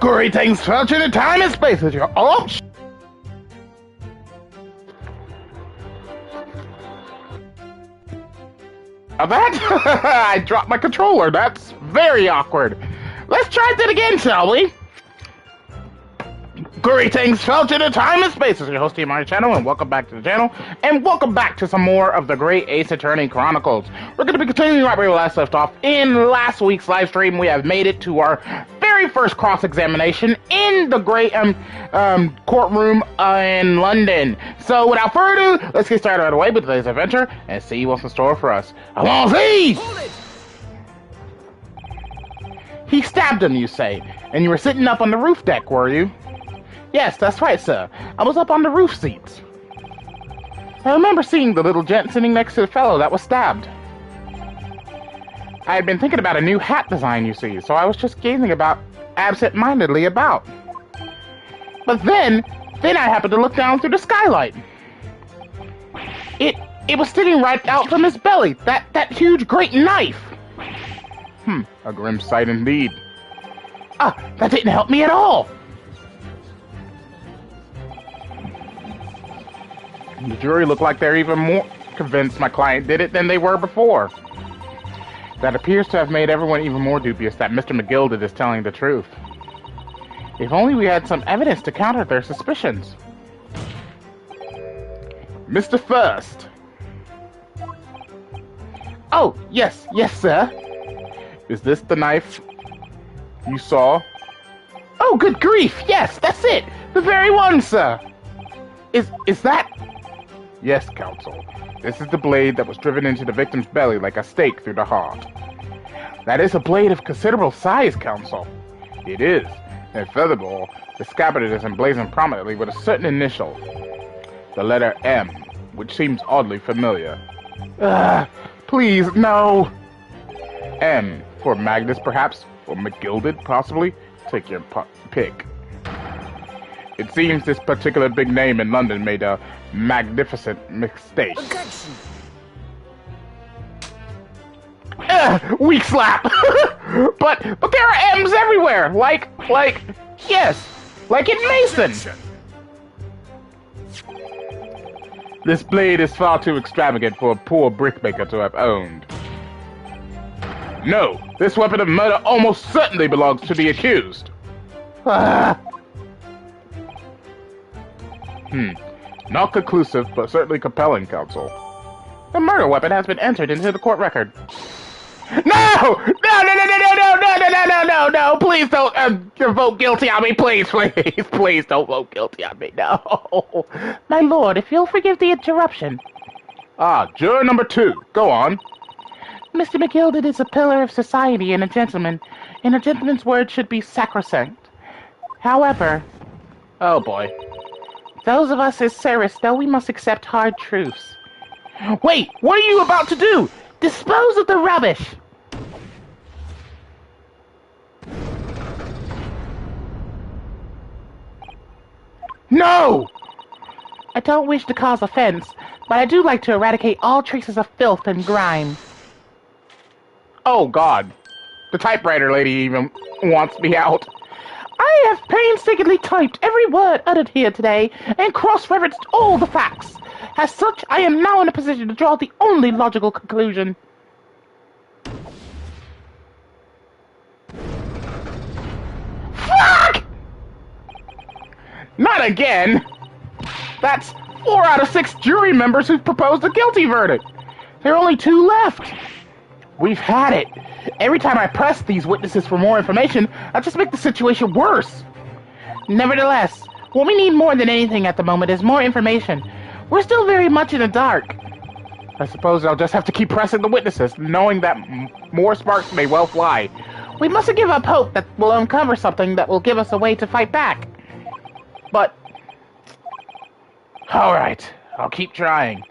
Greetings, fellows in time and space with your that I dropped my controller. That's very awkward. Let's try that again, shall we? Greetings, fellows in time and space. This is your host, Tomoya channel, and welcome back to the channel, and welcome back to some more of the great Ace Attorney Chronicles. We're going to be continuing right where we last left off. In last week's live stream, we have made it to our very first cross-examination in the great courtroom in London. So, without further ado, let's get started right away with today's adventure and see what's in store for us. Allons-y! He stabbed him, you say, and you were sitting up on the roof deck, were you? Yes, that's right, sir. I was up on the roof seats. I remember seeing the little gent sitting next to the fellow that was stabbed. I had been thinking about a new hat design, you see, so I was just gazing absent-mindedly about. But then I happened to look down through the skylight. It was sticking right out from his belly, that huge great knife. A grim sight indeed. That didn't help me at all. The jury looked like they're even more convinced my client did it than they were before. That appears to have made everyone even more dubious that Mr. McGilded is telling the truth. If only we had some evidence to counter their suspicions. Mr. First. Oh, yes, sir. Is this the knife you saw? Oh, good grief, yes, that's it. The very one, sir. Is that... Yes, counsel. This is the blade that was driven into the victim's belly like a stake through the heart. That is a blade of considerable size, counsel. It is. And furthermore, the scabbard is emblazoned prominently with a certain initial. The letter M, which seems oddly familiar. Please, no. M, for Magnus perhaps, or McGilded possibly. Take your pick. It seems this particular big name in London made a magnificent mistake. Objection. Weak slap! but there are M's everywhere! Yes! Like in Mason! This blade is far too extravagant for a poor brickmaker to have owned. No! This weapon of murder almost certainly belongs to the accused! Not conclusive, but certainly compelling, counsel. The murder weapon has been entered into the court record. No! No! Please don't vote guilty on me, please. Please don't vote guilty on me, no. My lord, if you'll forgive the interruption. Juror number 2. Go on. Mr. McGilded is a pillar of society and a gentleman, and a gentleman's word should be sacrosanct. However... Oh, boy. Those of us as serious know we must accept hard truths. Wait! What are you about to do? Dispose of the rubbish! No! I don't wish to cause offense, but I do like to eradicate all traces of filth and grime. Oh, God. The typewriter lady even wants me out. I have painstakingly typed every word uttered here today and cross-referenced all the facts. As such, I am now in a position to draw the only logical conclusion. Fuck! Not again! That's 4 out of 6 jury members who've proposed a guilty verdict. There are only 2 left. We've had it. Every time I press these witnesses for more information, I just make the situation worse. Nevertheless, what we need more than anything at the moment is more information. We're still very much in the dark. I suppose I'll just have to keep pressing the witnesses, knowing that more sparks may well fly. We mustn't give up hope that we'll uncover something that will give us a way to fight back. But... Alright, I'll keep trying.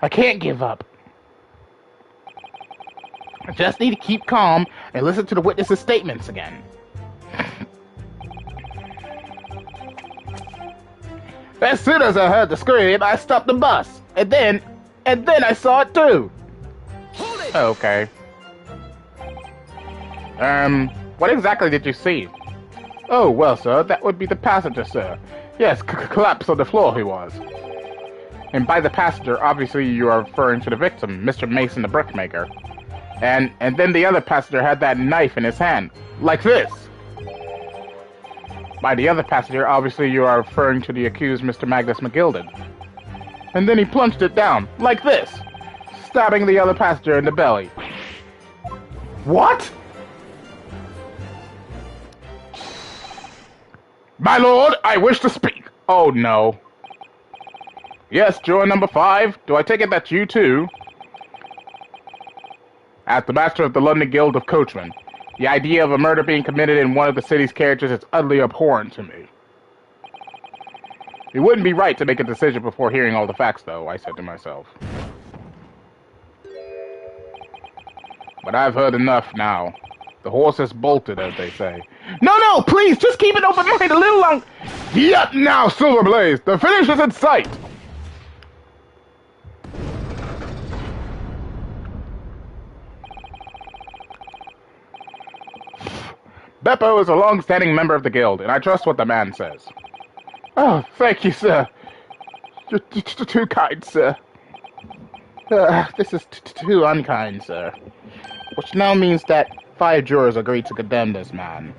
I can't give up. I just need to keep calm and listen to the witnesses' statements again. As soon as I heard the scream, I stopped the bus. And then I saw it too. Hold it! Okay. What exactly did you see? Oh, well, sir, that would be the passenger, sir. Yes, collapsed on the floor he was. And by the passenger, obviously you are referring to the victim, Mr. Mason the brickmaker. And then the other passenger had that knife in his hand, like this. By the other passenger, obviously you are referring to the accused Mr. Magnus McGilded. And then he plunged it down, like this, stabbing the other passenger in the belly. What? My lord, I wish to speak. Oh, no. Yes, juror number 5. Do I take it that you, too? As the master of the London Guild of Coachmen, the idea of a murder being committed in one of the city's carriages is utterly abhorrent to me. It wouldn't be right to make a decision before hearing all the facts, though, I said to myself. But I've heard enough now. The horse has bolted, as they say. No, please, just keep an open mind a little longer. Yep, now, Silverblaze, the finish is in sight. Beppo is a long-standing member of the guild, and I trust what the man says. Oh, thank you, sir. You're too kind, sir. This is too unkind, sir. Which now means that 5 jurors agreed to condemn this man.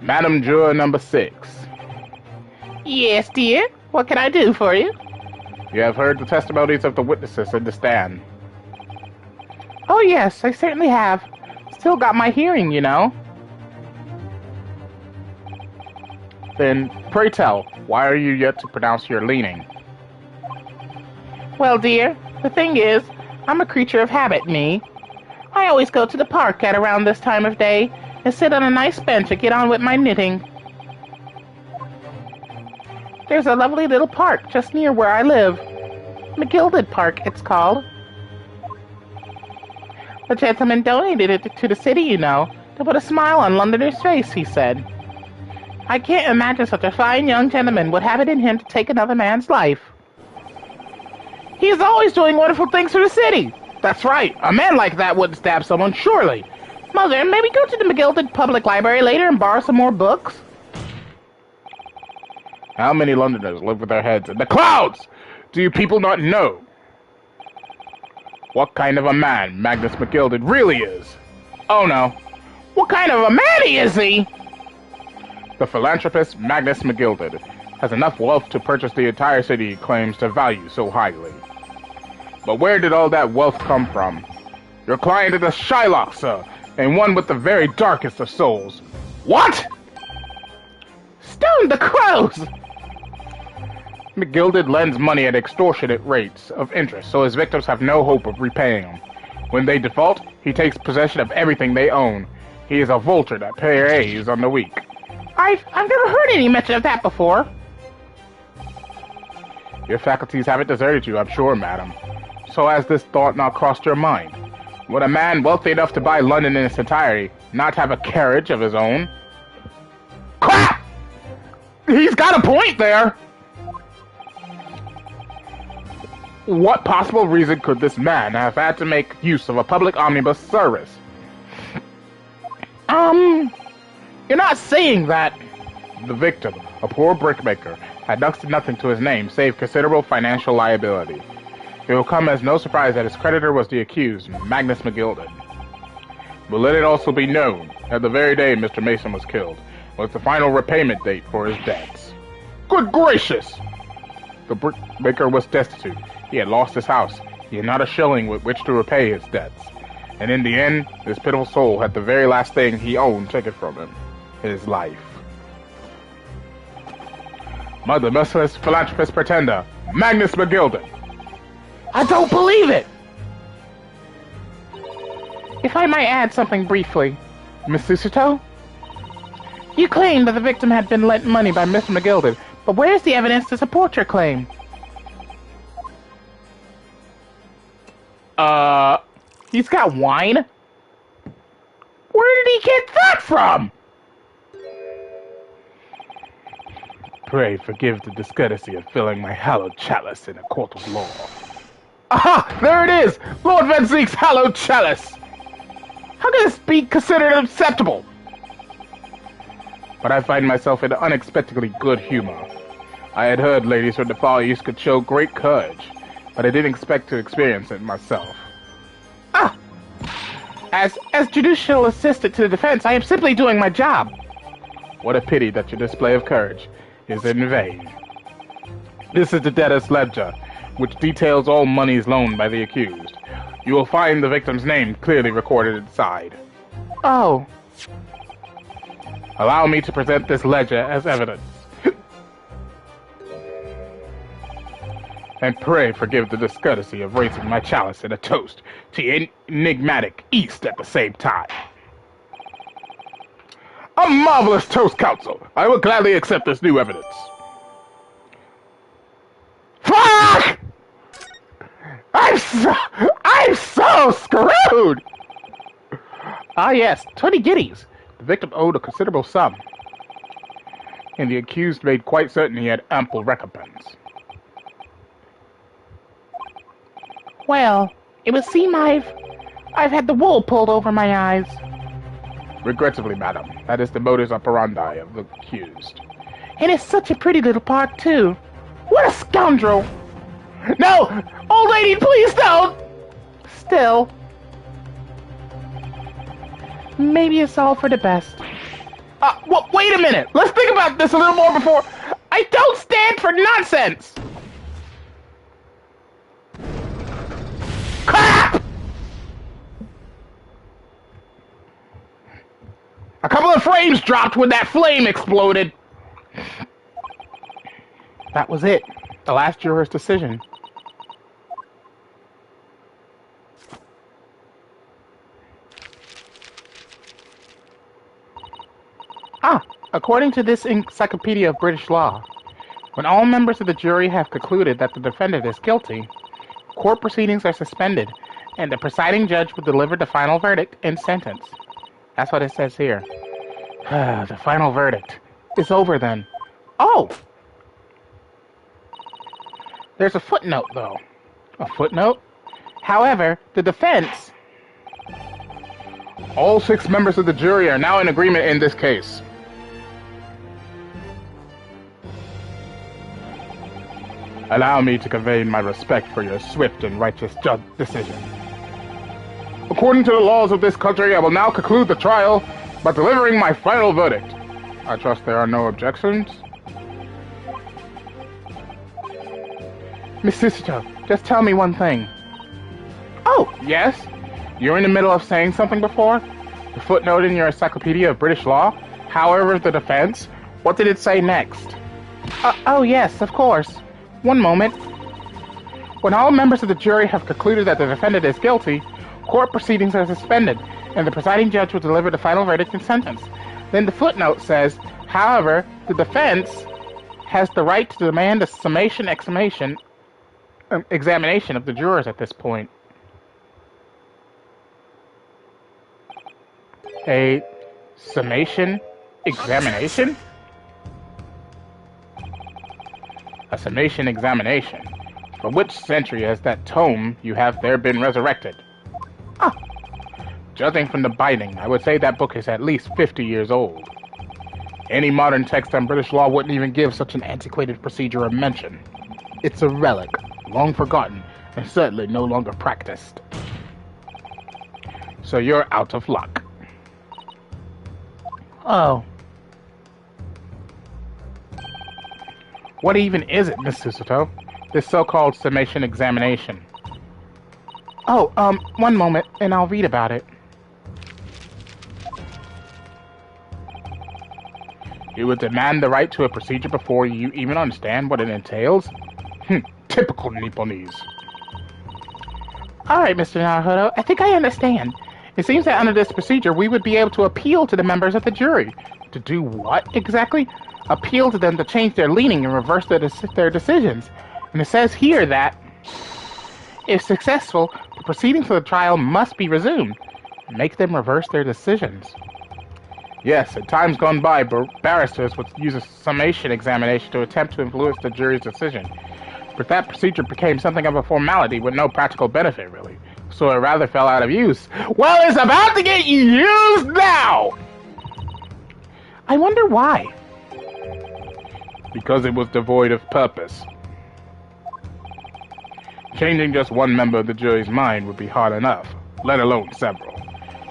Madam Juror number 6. Yes, dear. What can I do for you? You have heard the testimonies of the witnesses in the stand. Oh, yes, I certainly have. Still got my hearing, you know. Then, pray tell, why are you yet to pronounce your leaning? Well, dear, the thing is, I'm a creature of habit, me. I always go to the park at around this time of day and sit on a nice bench and get on with my knitting. There's a lovely little park just near where I live. McGilded Park, it's called. The gentleman donated it to the city, you know, to put a smile on Londoner's face, he said. I can't imagine such a fine young gentleman would have it in him to take another man's life. He is always doing wonderful things for the city. That's right. A man like that wouldn't stab someone, surely. Mother, may we go to the McGilded Public Library later and borrow some more books? How many Londoners live with their heads in the clouds? Do you people not know what kind of a man Magnus McGilded really is? Oh no. What kind of a man is he? The philanthropist Magnus McGilded has enough wealth to purchase the entire city he claims to value so highly. But where did all that wealth come from? Your client is a Shylock, sir, and one with the very darkest of souls. What? Stone the crows! McGilded lends money at extortionate rates of interest, so his victims have no hope of repaying him. When they default, he takes possession of everything they own. He is a vulture that preys on the weak. I've never heard any mention of that before. Your faculties haven't deserted you, I'm sure, madam. So has this thought not crossed your mind? Would a man wealthy enough to buy London in its entirety not have a carriage of his own? Crap! He's got a point there! What possible reason could this man have had to make use of a public omnibus service? You're not saying that. The victim, a poor brickmaker, had next to nothing to his name save considerable financial liability. It will come as no surprise that his creditor was the accused, Magnus McGilded. But let it also be known that the very day Mr. Mason was killed was the final repayment date for his debts. Good gracious! The brickmaker was destitute. He had lost his house. He had not a shilling with which to repay his debts. And in the end, this pitiful soul had the very last thing he owned taken from him. His life. Mother merciless philanthropist pretender, Magnus McGilded. I don't believe it! If I might add something briefly, Miss Susuto? You claim that the victim had been lent money by Mr. McGilded, but where's the evidence to support your claim? He's got wine? Where did he get that from? pray forgive the discourtesy of filling my hallowed chalice in a court of law. Aha! There it is! Lord Van Zeek's hallowed chalice! How can this be considered acceptable? But I find myself in unexpectedly good humor. I had heard ladies from the Far East could show great courage, but I didn't expect to experience it myself. Ah! As judicial assistant to the defense, I am simply doing my job. What a pity that your display of courage is in vain. This is the debtor's ledger, which details all monies loaned by the accused. You will find the victim's name clearly recorded inside. Oh. Allow me to present this ledger as evidence. And pray forgive the discourtesy of raising my chalice in a toast to the enigmatic East at the same time. A marvelous toast, counsel. I will gladly accept this new evidence. Fuck! I'm so screwed! Ah, yes, 20 guineas. The victim owed a considerable sum, and the accused made quite certain he had ample recompense. Well, it would seem I've had the wool pulled over my eyes. Regrettably, madam, that is the modus operandi of the accused. And it's such a pretty little part, too. What a scoundrel! No! Old lady, please don't! Still, maybe it's all for the best. Well, wait a minute! Let's think about this a little more before... I don't stand for nonsense! Crap! A couple of frames dropped when that flame exploded. That was it. The last juror's decision. According to this encyclopedia of British law, when all members of the jury have concluded that the defendant is guilty, court proceedings are suspended, and the presiding judge will deliver the final verdict and sentence. That's what it says here. The final verdict. It's over then. Oh! There's a footnote, though. A footnote? However, the defense... All 6 members of the jury are now in agreement in this case. Allow me to convey my respect for your swift and righteous decision. According to the laws of this country, I will now conclude the trial by delivering my final verdict. I trust there are no objections. Miss Susato, just tell me one thing. Oh, yes? You're in the middle of saying something before? The footnote in your encyclopedia of British law? However, the defense? What did it say next? Oh, yes, of course. One moment. When all members of the jury have concluded that the defendant is guilty, court proceedings are suspended, and the presiding judge will deliver the final verdict and sentence. Then the footnote says, however, the defense has the right to demand a examination of the jurors at this point. A summation examination? A summation examination. From which century has that tome you have there been resurrected? Judging from the binding, I would say that book is at least 50 years old. Any modern text on British law wouldn't even give such an antiquated procedure a mention. It's a relic, long forgotten, and certainly no longer practiced. So you're out of luck. Oh. What even is it, Miss Susato? This so-called summation examination. Oh, one moment, and I'll read about it. You would demand the right to a procedure before you even understand what it entails? Typical Nipponese. Alright, Mr. Naruhodo, I think I understand. It seems that under this procedure, we would be able to appeal to the members of the jury. To do what, exactly? Appeal to them to change their leaning and reverse their decisions. And it says here that, if successful, the proceedings of the trial must be resumed. Make them reverse their decisions. Yes, in times gone by, barristers would use a summation examination to attempt to influence the jury's decision. But that procedure became something of a formality with no practical benefit, really. So it rather fell out of use. Well, it's about to get used now! I wonder why. Because it was devoid of purpose. Changing just one member of the jury's mind would be hard enough, let alone several.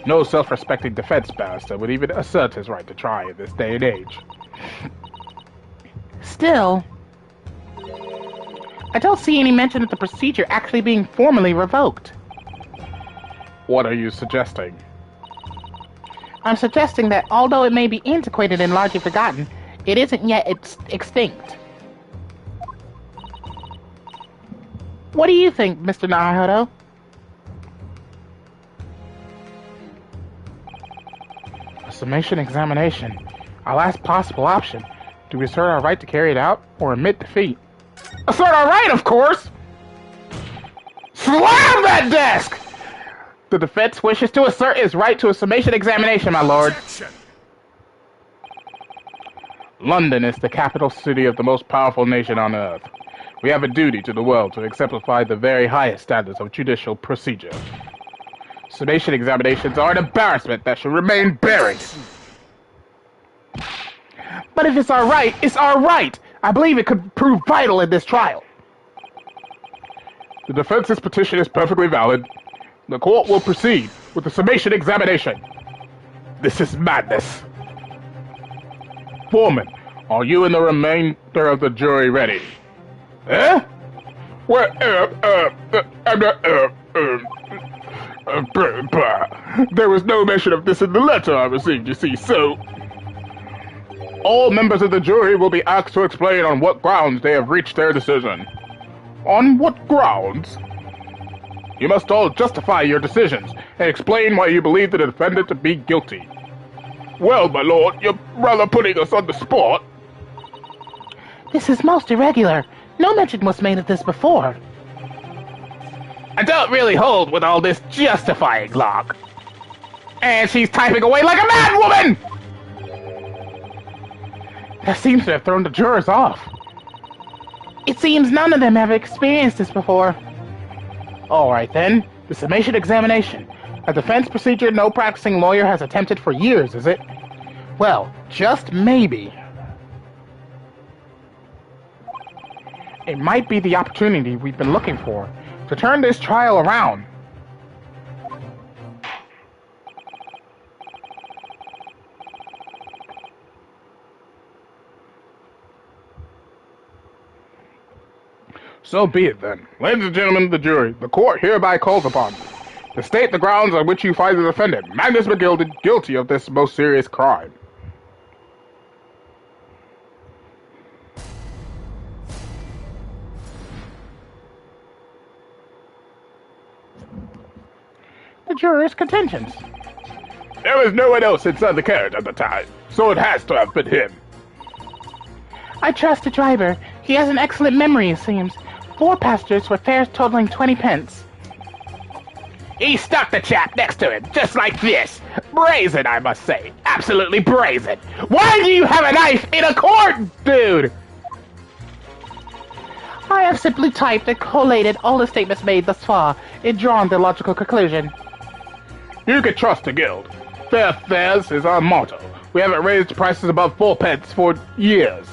No self-respecting defense barrister would even assert his right to try in this day and age. Still, I don't see any mention of the procedure actually being formally revoked. What are you suggesting? I'm suggesting that although it may be antiquated and largely forgotten, it isn't yet extinct. What do you think, Mr. Naruto? A summation examination. Our last possible option. Do we assert our right to carry it out, or admit defeat? Assert our right, of course! Slam that desk! The defense wishes to assert its right to a summation examination, my lord. Objection. London is the capital city of the most powerful nation on earth. We have a duty to the world to exemplify the very highest standards of judicial procedure. Summation examinations are an embarrassment that should remain buried. But if it's our right, it's our right! I believe it could prove vital in this trial. The defense's petition is perfectly valid. The court will proceed with the summation examination. This is madness. Foreman, are you and the remainder of the jury ready? Eh? Well, there was no mention of this in the letter I received, you see, so... All members of the jury will be asked to explain on what grounds they have reached their decision. On what grounds? You must all justify your decisions and explain why you believe the defendant to be guilty. Well, my lord, you're rather putting us on the spot. This is most irregular. No mention was made of this before. I don't really hold with all this justifying talk. And she's typing away like a mad woman! That seems to have thrown the jurors off. It seems none of them have experienced this before. All right, then. The summation examination. A defense procedure no practicing lawyer has attempted for years, is it? Well, just maybe. It might be the opportunity we've been looking for to turn this trial around. So be it then. Ladies and gentlemen of the jury, the court hereby calls upon you to state the grounds on which you find the defendant, Magnus McGilded, guilty of this most serious crime. The juror's contentions. There was no one else inside the carriage at the time, so it has to have been him. I trust the driver. He has an excellent memory, it seems. 4 passengers with fares totaling 20 pence. He stuck the chap next to him, just like this. Brazen, I must say. Absolutely brazen. Why do you have a knife in a court, dude? I have simply typed and collated all the statements made thus far and drawn the logical conclusion. You can trust the guild. Fair fares is our motto. We haven't raised prices above 4 pence for years.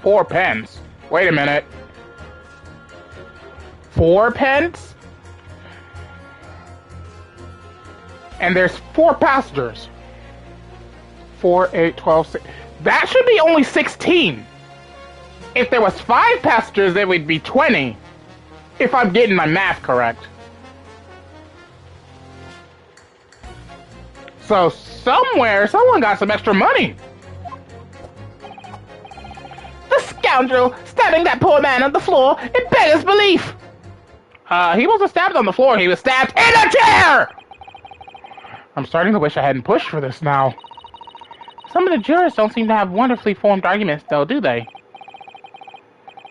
4 pence? Wait a minute. 4 pence? And there's 4 passengers. 4, 8, 12, 6. That should be only 16. If there was 5 passengers, it would be 20. If I'm getting my math correct. So somewhere, someone got some extra money. The scoundrel stabbing that poor man on the floor in beggar's belief. He wasn't stabbed on the floor, he was stabbed in a chair! I'm starting to wish I hadn't pushed for this now. Some of the jurors don't seem to have wonderfully formed arguments, though, do they?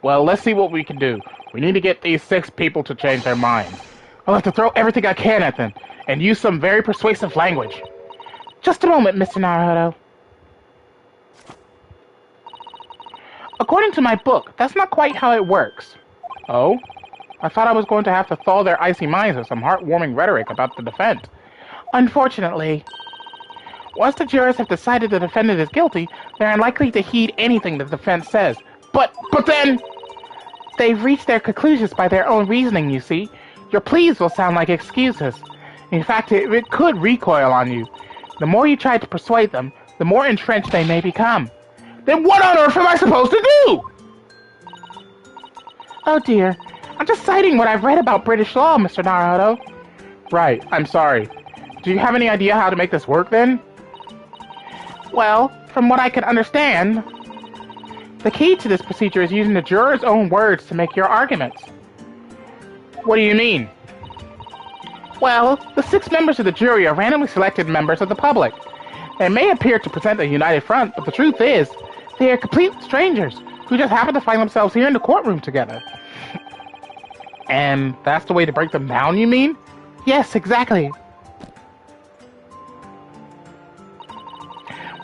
Well, let's see what we can do. We need to get these 6 people to change their minds. I'll have to throw everything I can at them, and use some very persuasive language. Just a moment, Mr. Naruto. According to my book, that's not quite how it works. Oh? I thought I was going to have to thaw their icy minds with some heartwarming rhetoric about the defense. Unfortunately, once the jurors have decided the defendant is guilty, they're unlikely to heed anything the defense says. But then, they've reached their conclusions by their own reasoning, you see. Your pleas will sound like excuses. In fact, it could recoil on you. The more you try to persuade them, the more entrenched they may become. Then what on earth am I supposed to do? Oh dear, I'm just citing what I've read about British law, Mr. Naruto. Right, I'm sorry. Do you have any idea how to make this work then? Well, from what I can understand, the key to this procedure is using the jurors' own words to make your arguments. What do you mean? Well, the 6 members of the jury are randomly selected members of the public. They may appear to present a united front, but the truth is, they are complete strangers who just happen to find themselves here in the courtroom together. And that's the way to break them down, you mean? Yes, exactly.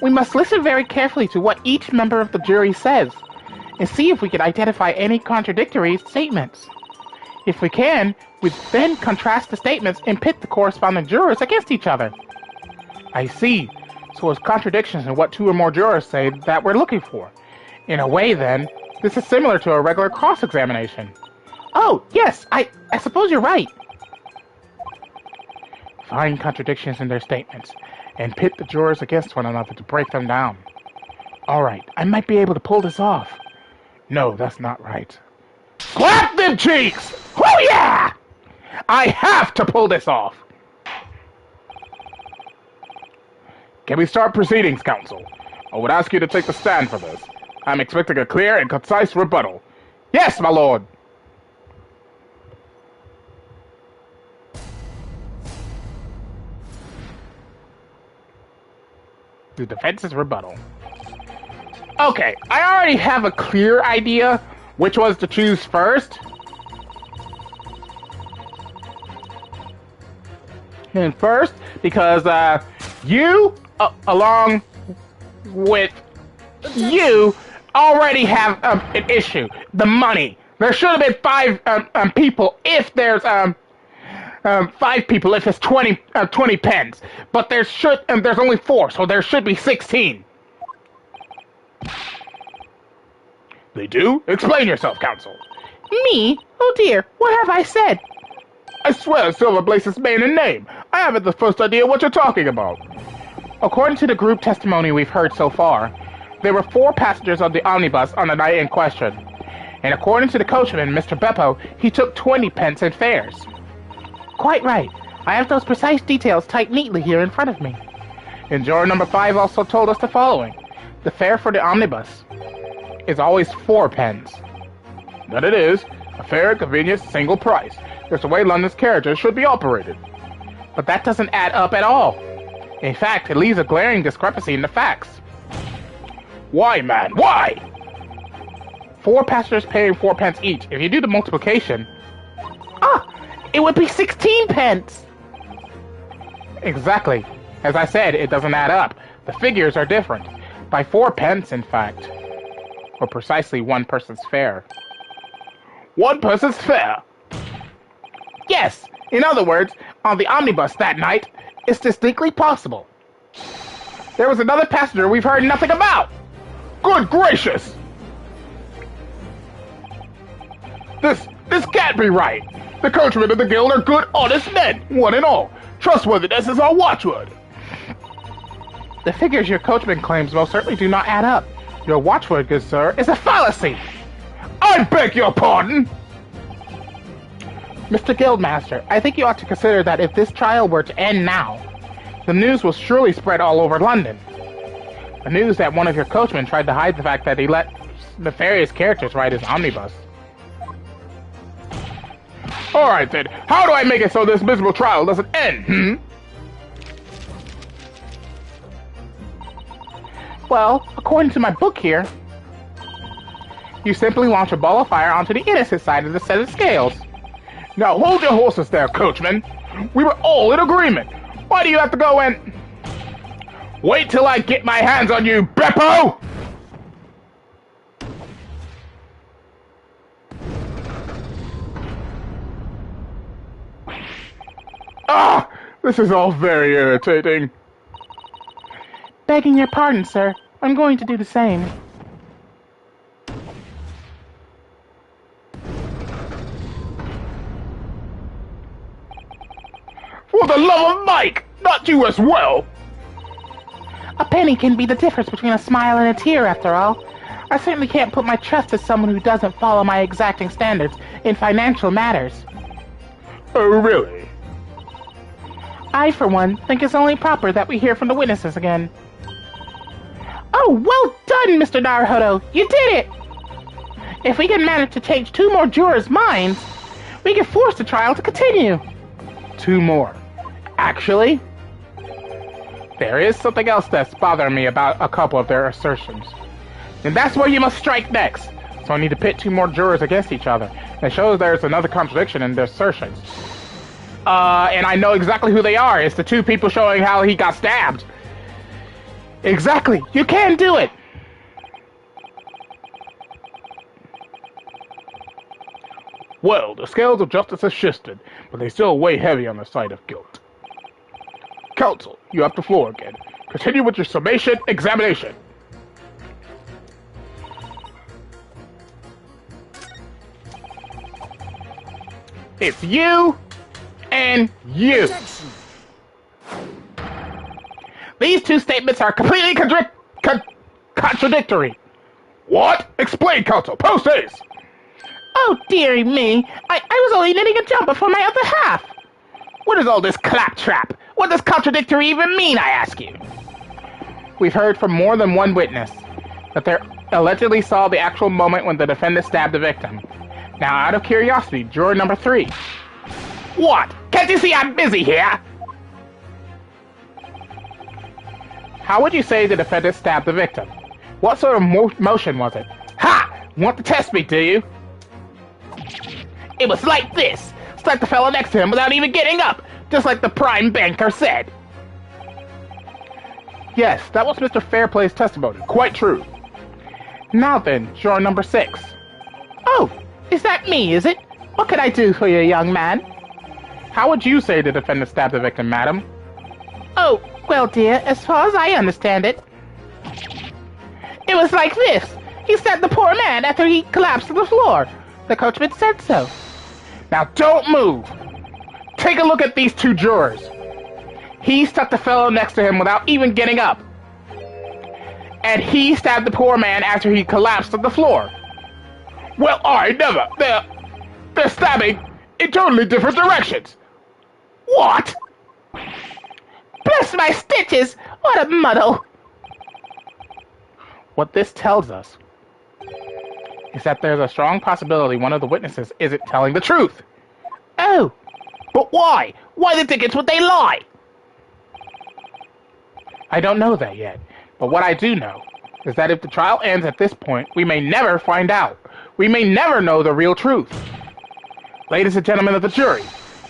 We must listen very carefully to what each member of the jury says, and see if we can identify any contradictory statements. If we can, we then contrast the statements and pit the corresponding jurors against each other. I see. So it's contradictions in what 2 or more jurors say that we're looking for. In a way, then, this is similar to a regular cross-examination. Oh, yes, I suppose you're right. Find contradictions in their statements, and pit the jurors against one another to break them down. All right, I might be able to pull this off. No, that's not right. Clap them cheeks! Oh yeah! I have to pull this off! Can we start proceedings, counsel? I would ask you to take the stand for this. I'm expecting a clear and concise rebuttal. Yes, my lord! The defense's rebuttal. Okay, I already have a clear idea which was to choose first. And first, because you, along with you, already have an issue. The money. There should have been 5 people if there's 5 people if it's 20 pence. But there's only 4, so there should be 16. They do? Explain yourself, counsel. Me? Oh dear, what have I said? I swear Silver Blaze's maiden name. I haven't the first idea what you're talking about. According to the group testimony we've heard so far, there were 4 passengers on the omnibus on the night in question. And according to the coachman, Mr. Beppo, he took 20 pence in fares. Quite right. I have those precise details typed neatly here in front of me. And juror number 5 also told us the following. The fare for the omnibus is always 4 pence. That it is. A fair, convenient, single price. There's the way London's carriages should be operated. But that doesn't add up at all. In fact, it leaves a glaring discrepancy in the facts. Why, man? Why? 4 passengers paying 4 pence each. If you do the multiplication... it would be 16 pence! Exactly. As I said, it doesn't add up. The figures are different. By 4 pence, in fact. Or precisely 1 person's fare. 1 person's fare? Yes! In other words, on the omnibus that night, it's distinctly possible. There was another passenger we've heard nothing about! Good gracious! This can't be right! The coachmen of the guild are good, honest men, one and all. Trustworthiness is our watchword. The figures your coachman claims most certainly do not add up. Your watchword, good sir, is a fallacy! I beg your pardon! Mr. Guildmaster, I think you ought to consider that if this trial were to end now, the news will surely spread all over London. The news that one of your coachmen tried to hide the fact that he let nefarious characters ride his omnibus. Alright then, how do I make it so this miserable trial doesn't end, Well, according to my book here, you simply launch a ball of fire onto the innocent side of the set of scales. Now hold your horses there, coachman. We were all in agreement. Why do you have to go and... Wait till I get my hands on you, Beppo! Ah! This is all very irritating. Begging your pardon, sir. I'm going to do the same. For the love of Mike! Not you as well! A penny can be the difference between a smile and a tear, after all. I certainly can't put my trust to someone who doesn't follow my exacting standards in financial matters. Oh, really? I, for one, think it's only proper that we hear from the witnesses again. Oh, well done, Mr. Naruhodo! You did it! If we can manage to change 2 more jurors' minds, we can force the trial to continue. 2 more. Actually, there is something else that's bothering me about a couple of their assertions. And that's where you must strike next. So I need to pit 2 more jurors against each other. It shows there's another contradiction in their assertions. And I know exactly who they are. It's the 2 people showing how he got stabbed. Exactly. You can do it. Well, the scales of justice have shifted, but they still weigh heavy on the side of guilt. Counsel, you have the floor again. Continue with your summation examination. It's you and you. Objection. These 2 statements are completely contradictory. What? Explain, counsel. Post haste. Oh, dearie me. I was only knitting a jumper for my other half. What is all this claptrap? What does contradictory even mean, I ask you? We've heard from more than one witness that they allegedly saw the actual moment when the defendant stabbed the victim. Now, out of curiosity, juror number 3. What? Can't you see I'm busy here? How would you say the defendant stabbed the victim? What sort of motion was it? Ha! Want to test me, do you? It was like this. Struck the fellow next to him without even getting up, just like the prime banker said. Yes, that was Mr. Fairplay's testimony. Quite true. Now then, juror number 6. Oh, is that me, is it? What can I do for you, young man? How would you say the defendant stabbed the victim, madam? Oh, well, dear, as far as I understand it, it was like this. He stabbed the poor man after he collapsed to the floor. The coachman said so. Now don't move. Take a look at these 2 jurors. He stuck the fellow next to him without even getting up. And he stabbed the poor man after he collapsed to the floor. Well, I never. They're stabbing in totally different directions. What? Bless my stitches! What a muddle! What this tells us is that there's a strong possibility one of the witnesses isn't telling the truth. Oh, but why? Why the dickens would they lie? I don't know that yet, but what I do know is that if the trial ends at this point, we may never find out. We may never know the real truth. Ladies and gentlemen of the jury,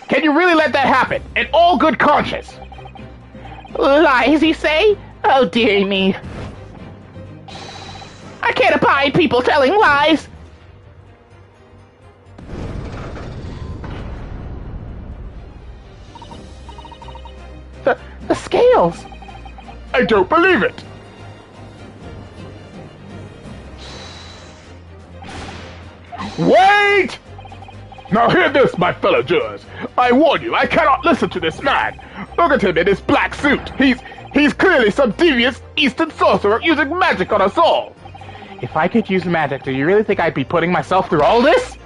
can you really let that happen in all good conscience? Lies, you say? Oh, dearie me. I can't abide people telling lies. The scales. I don't believe it. Wait! Now hear this, my fellow jurors. I warn you, I cannot listen to this man. Look at him in his black suit. He's clearly some devious Eastern sorcerer using magic on us all. If I could use magic, do you really think I'd be putting myself through all this?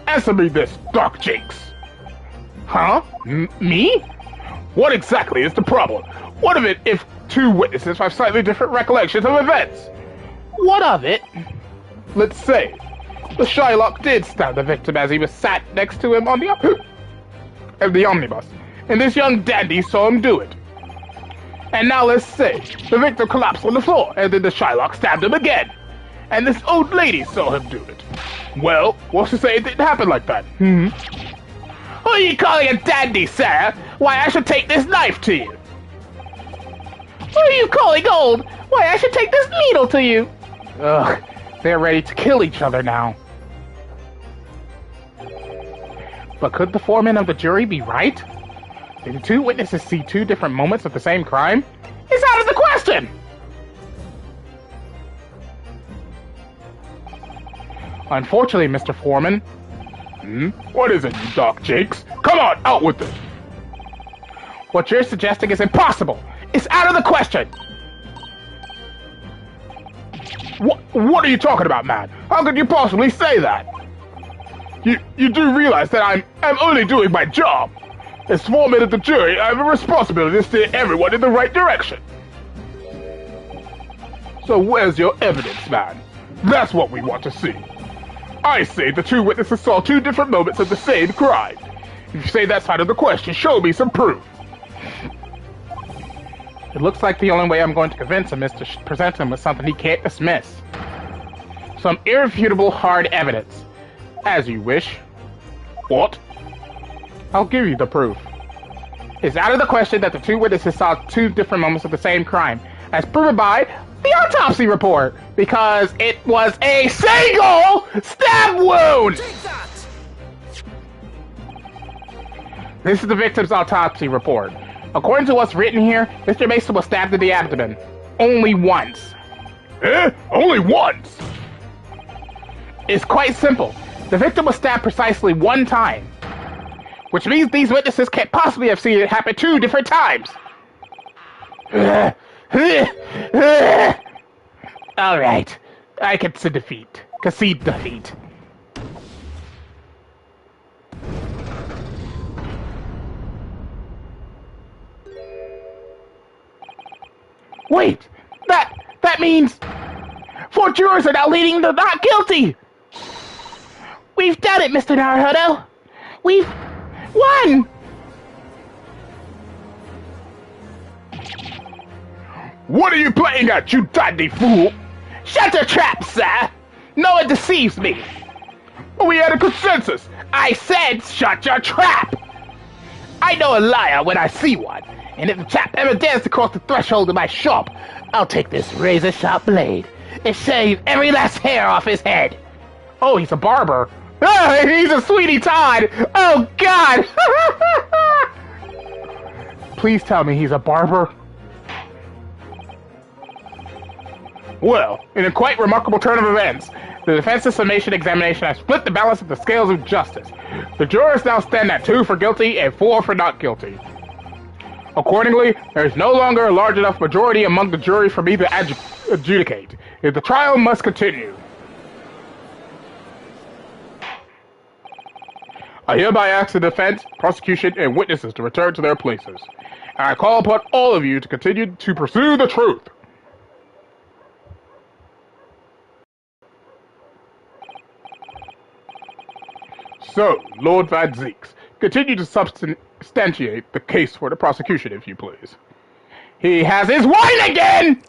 Answer me this, Dark Jinx. Huh? Me? What exactly is the problem? What of it if 2 witnesses have slightly different recollections of events? What of it? Let's say the Shylock did stab the victim as he was sat next to him on the omnibus, and this young dandy saw him do it. And now let's say the victim collapsed on the floor, and then the Shylock stabbed him again, and this old lady saw him do it. Well, what's to say it didn't happen like that? Who are you calling a dandy, sir? Why, I should take this knife to you. What are you calling old? Why, I should take this needle to you. Ugh, they're ready to kill each other now. But could the foreman of the jury be right? Did the two witnesses see two different moments of the same crime? It's out of the question! Unfortunately, Mr. Foreman. What is it, you Doc Jakes? Come on, out with it! What you're suggesting is impossible! It's out of the question! What are you talking about, man? How could you possibly say that? You do realize that I'm only doing my job. As foreman of the jury, I have a responsibility to steer everyone in the right direction. So where's your evidence, man? That's what we want to see. I say the two witnesses saw two different moments of the same crime. If you say that's out of the question, show me some proof. It looks like the only way I'm going to convince him is to present him with something he can't dismiss. Some irrefutable hard evidence. As you wish. What? I'll give you the proof. It's out of the question that the two witnesses saw two different moments of the same crime, as proven by the autopsy report, because it was a single stab wound! Take that! This is the victim's autopsy report. According to what's written here, Mr. Mason was stabbed in the abdomen. Only once. Only once? It's quite simple. The victim was stabbed precisely one time, which means these witnesses can't possibly have seen it happen two different times. All right, I concede defeat. Wait, that means 4 jurors are now leading the not guilty. We've done it, Mr. Naruhodo. We've won. What are you playing at, you dandy fool? Shut your trap, sir. No one deceives me. We had a consensus. I said shut your trap. I know a liar when I see one. And if the chap ever dares to cross the threshold of my shop, I'll take this razor-sharp blade and shave every last hair off his head. Oh, he's a barber. Oh, he's a Sweetie Todd. Oh, God. Please tell me he's a barber. Well, in a quite remarkable turn of events, the defense's summation examination has split the balance of the scales of justice. The jurors now stand at 2 for guilty and 4 for not guilty. Accordingly, there is no longer a large enough majority among the jury for me to adjudicate. If the trial must continue. I hereby ask the defense, prosecution, and witnesses to return to their places. And I call upon all of you to continue to pursue the truth. So, Lord Van Zeeks, continue to substantiate the case for the prosecution, if you please. He has his wine again!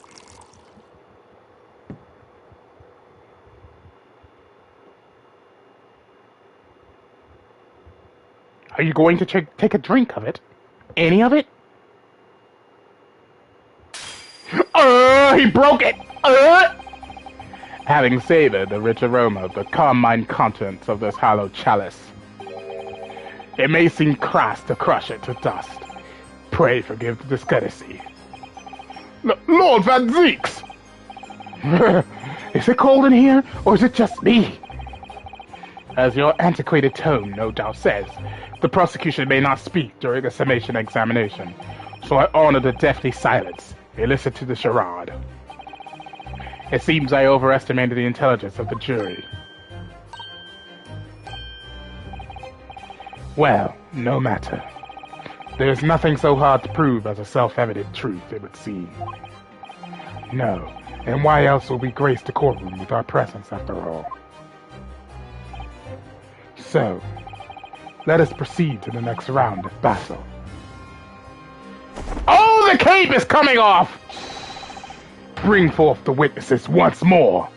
Are you going to take a drink of it? Any of it? He broke it! Having savored the rich aroma of the carmine contents of this hallowed chalice, it may seem crass to crush it to dust. Pray forgive the discourtesy. Lord Van Zeeks! Is it cold in here, or is it just me? As your antiquated tone no doubt says, the prosecution may not speak during a summation examination, so I honor the deathly silence and listen to the charade. It seems I overestimated the intelligence of the jury. Well, no matter. There is nothing so hard to prove as a self-evident truth, it would seem. No, and why else will we grace the courtroom with our presence after all? So, let us proceed to the next round of battle. Oh, the cape is coming off! Bring forth the witnesses once more.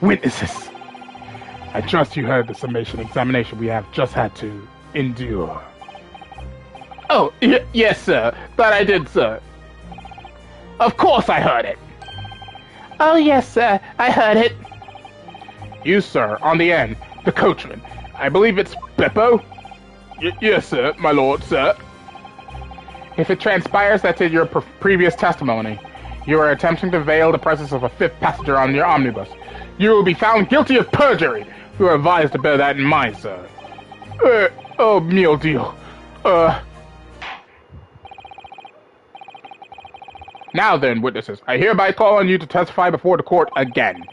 Witnesses, I trust you heard the summation examination we have just had to endure. Oh, yes, sir. That I did, sir. Of course I heard it. Oh, yes, sir. I heard it. You, sir, on the end, the coachman. I believe it's Beppo? Yes, sir, my lord, sir. If it transpires that in your previous testimony, you are attempting to veil the presence of a fifth passenger on your omnibus, you will be found guilty of perjury. You are advised to bear that in mind, sir. Oh, mio Dio. Now then, witnesses, I hereby call on you to testify before the court again.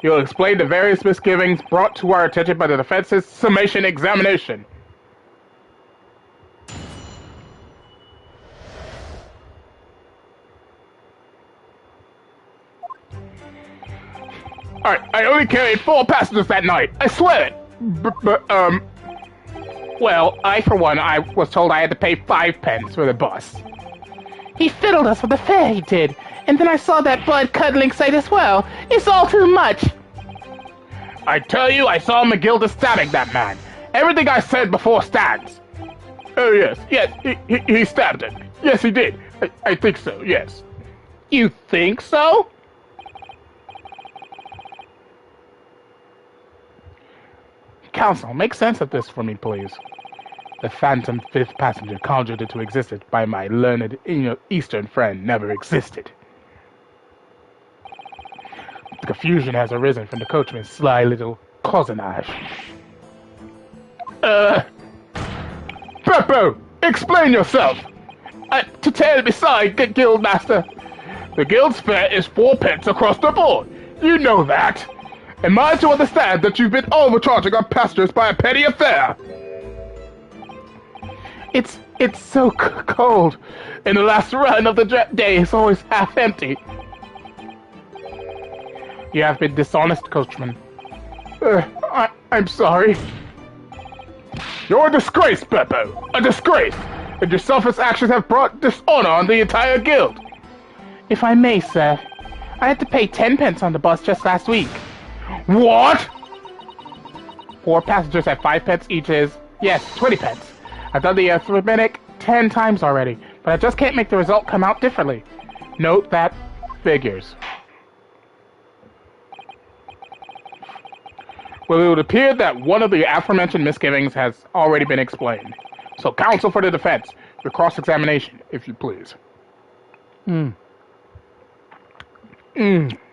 You'll explain the various misgivings brought to our attention by the defense's summation examination. Alright, I only carried 4 passengers that night. I swear it. Well, I, for one, I was told I had to pay 5 pence for the bus. He fiddled us with the fare, he did. And then I saw that blood-cuddling sight as well. It's all too much. I tell you, I saw McGilda stabbing that man. Everything I said before stands. Oh, yes, he stabbed him. Yes, he did. I think so, yes. You think so? Counsel, make sense of this for me, please. The phantom fifth passenger conjured into existence by my learned Eastern friend never existed. The confusion has arisen from the coachman's sly little cousinage. Beppo, explain yourself! To tell beside, Guildmaster. The guild's fare is 4 pence across the board. You know that. Am I to understand that you've been overcharging our passengers by a penny a fare? It's so cold, and the last run of the day is always half empty. You have been dishonest, coachman. I'm sorry. You're a disgrace, Beppo. A disgrace. And your selfish actions have brought dishonor on the entire guild. If I may, sir, I had to pay 10 pence on the bus just last week. What? 4 passengers at 5 pence each is, yes, 20 pence. I've done the arithmetic 10 times already, but I just can't make the result come out differently. Note that figures. Well, it would appear that one of the aforementioned misgivings has already been explained. So, counsel for the defense, your cross-examination, if you please.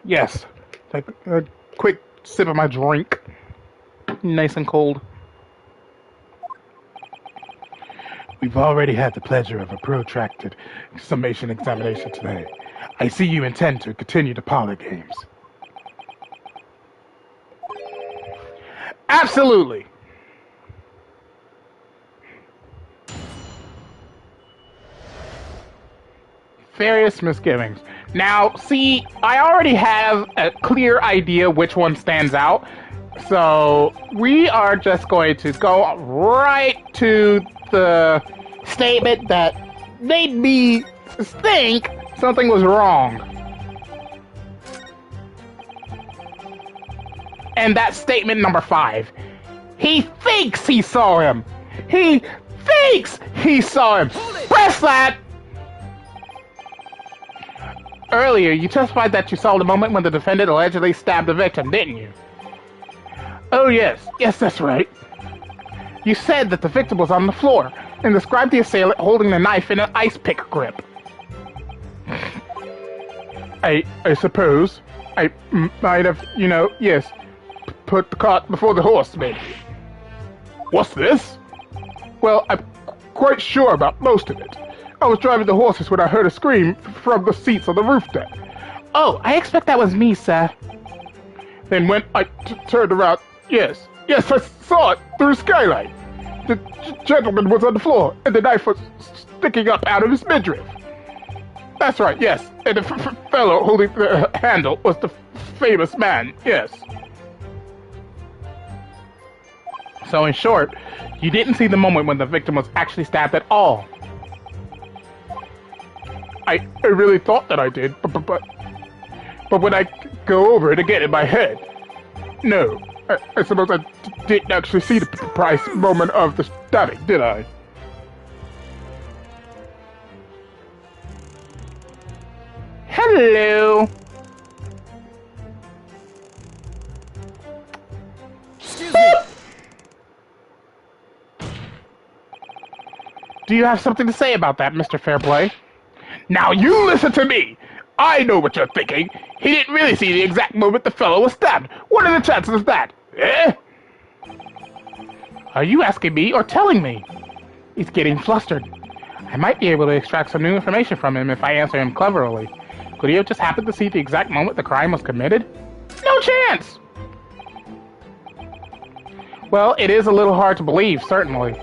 Yes. Take a quick sip of my drink. Nice and cold. We've already had the pleasure of a protracted summation examination today. I see you intend to continue the parlor games. Absolutely. Various misgivings. Now, see, I already have a clear idea which one stands out. So, we are just going to go right to the statement that made me think something was wrong. And that's statement number 5. He thinks he saw him. He thinks he saw him. Press that! Earlier, you testified that you saw the moment when the defendant allegedly stabbed the victim, didn't you? Oh, yes. Yes, that's right. You said that the victim was on the floor and described the assailant holding the knife in an ice pick grip. I suppose I might have, yes, put the cart before the horse, maybe. What's this? Well, I'm quite sure about most of it. I was driving the horses when I heard a scream from the seats on the roof deck. Oh, I expect that was me, sir. Then when I turned around, yes, I saw it through the skylight. The gentleman was on the floor, and the knife was sticking up out of his midriff. That's right, yes. And the fellow holding the handle was the famous man, yes. So in short, you didn't see the moment when the victim was actually stabbed at all. I really thought that I did, but when I go over it again in my head, no, I suppose I didn't actually see the precise moment of the stabbing, did I? Hello. Excuse me. Do you have something to say about that, Mr. Fairplay? Now you listen to me! I know what you're thinking. He didn't really see the exact moment the fellow was stabbed. What are the chances of that? Eh? Are you asking me or telling me? He's getting flustered. I might be able to extract some new information from him if I answer him cleverly. Could he have just happened to see the exact moment the crime was committed? No chance! Well, it is a little hard to believe, certainly.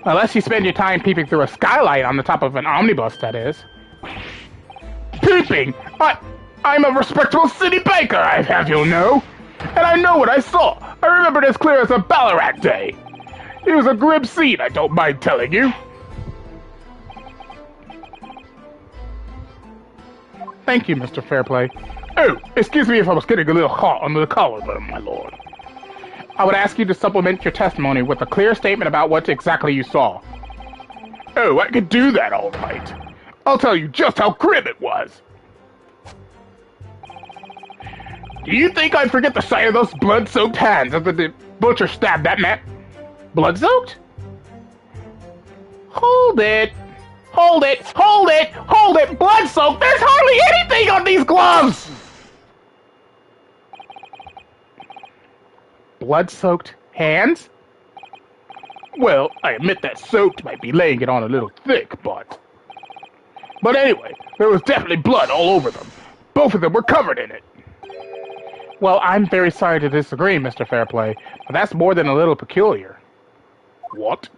Unless you spend your time peeping through a skylight on the top of an omnibus, that is. Peeping! I'm a respectable city banker, I have you know. And I know what I saw. I remember it as clear as a Ballarat day. It was a grim scene, I don't mind telling you. Thank you, Mr. Fairplay. Oh, excuse me if I was getting a little hot under the collar there, my lord. I would ask you to supplement your testimony with a clear statement about what exactly you saw. Oh, I could do that all right. I'll tell you just how grim it was. Do you think I'd forget the sight of those blood-soaked hands after the butcher stabbed that man? Blood-soaked? Hold it! Hold it! Hold it! Hold it! Blood-soaked! There's hardly anything on these gloves! Blood-soaked hands? Well, I admit that soaked might be laying it on a little thick, but... But anyway, there was definitely blood all over them. Both of them were covered in it. Well, I'm very sorry to disagree, Mr. Fairplay, but that's more than a little peculiar. What?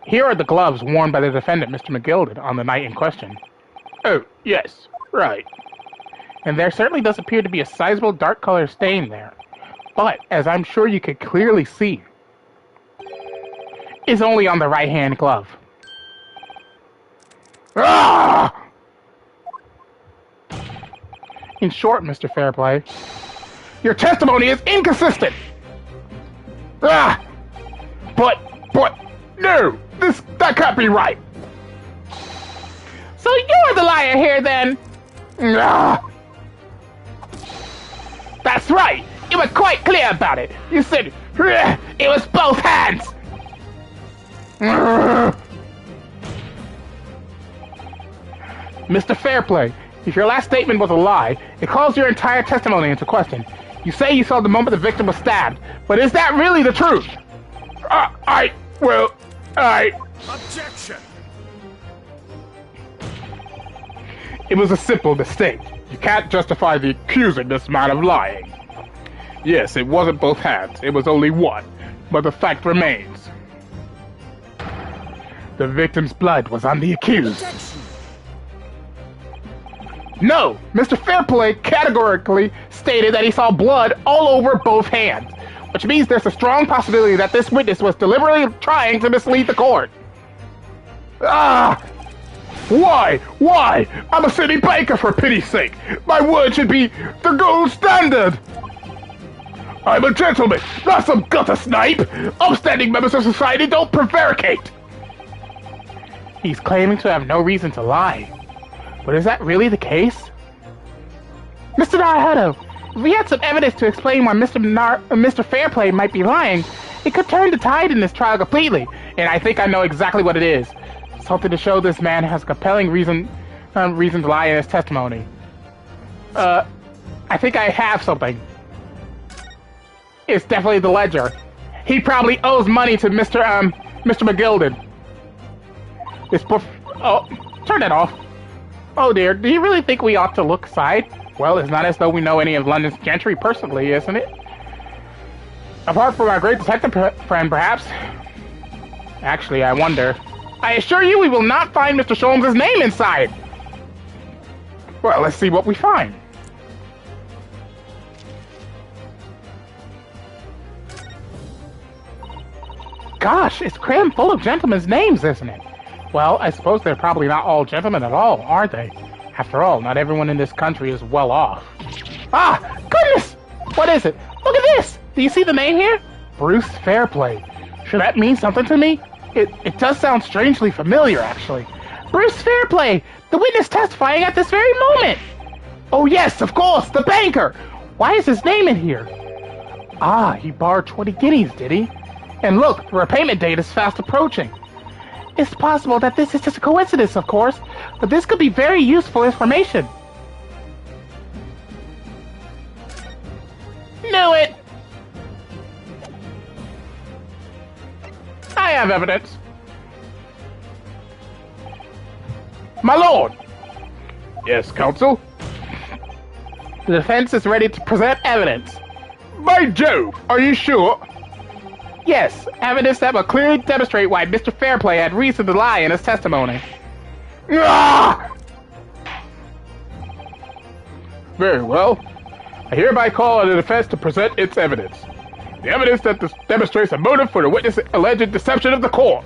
Here are the gloves worn by the defendant, Mr. McGilded, on the night in question. Oh, yes, right. And there certainly does appear to be a sizable dark color stain there. But, as I'm sure you could clearly see, is only on the right-hand glove. Ah! In short, Mr. Fairplay, your testimony is inconsistent! Ah! But, no! That can't be right! So you're the liar here, then? Ah! That's right! You were quite clear about it! You said, it was both hands! Mr. Fairplay, if your last statement was a lie, it calls your entire testimony into question. You say you saw the moment the victim was stabbed, but is that really the truth? Objection! It was a simple mistake. You can't justify the accusing this man of lying. Yes, it wasn't both hands. It was only one. But the fact remains. The victim's blood was on the accused. Objection! No! Mr. Fairplay categorically stated that he saw blood all over both hands, which means there's a strong possibility that this witness was deliberately trying to mislead the court. Ah! Why? Why? I'm a city banker, for pity's sake! My word should be the gold standard! I'm a gentleman, not some gutter snipe! Upstanding members of society don't prevaricate! He's claiming to have no reason to lie. But is that really the case? Mr. Naruhodo, if we had some evidence to explain why Mr. Fairplay might be lying, it could turn the tide in this trial completely, and I think I know exactly what it is. Something to show this man has compelling reason to lie in his testimony. I think I have something. It's definitely the ledger. He probably owes money to Mr. McGilded. Oh, turn that off. Oh dear, do you really think we ought to look aside? Well, it's not as though we know any of London's gentry personally, isn't it? Apart from our great detective friend, perhaps? Actually, I wonder. I assure you we will not find Mr. Sholmes' name inside! Well, let's see what we find. Gosh, it's crammed full of gentlemen's names, isn't it? Well, I suppose they're probably not all gentlemen at all, are they? After all, not everyone in this country is well off. Ah! Goodness! What is it? Look at this! Do you see the name here? Bruce Fairplay. Should that mean something to me? It does sound strangely familiar, actually. Bruce Fairplay, the witness testifying at this very moment. Oh yes, of course, the banker. Why is his name in here? Ah, he borrowed 20 guineas, did he? And look, the repayment date is fast approaching. It's possible that this is just a coincidence, of course, but this could be very useful information. Knew it! I have evidence. My lord! Yes, counsel? The defense is ready to present evidence. By Jove, are you sure? Yes, evidence that will clearly demonstrate why Mr. Fairplay had reason to lie in his testimony. Ah! Very well. I hereby call on the defense to present its evidence. The evidence that demonstrates a motive for the witness' alleged deception of the court.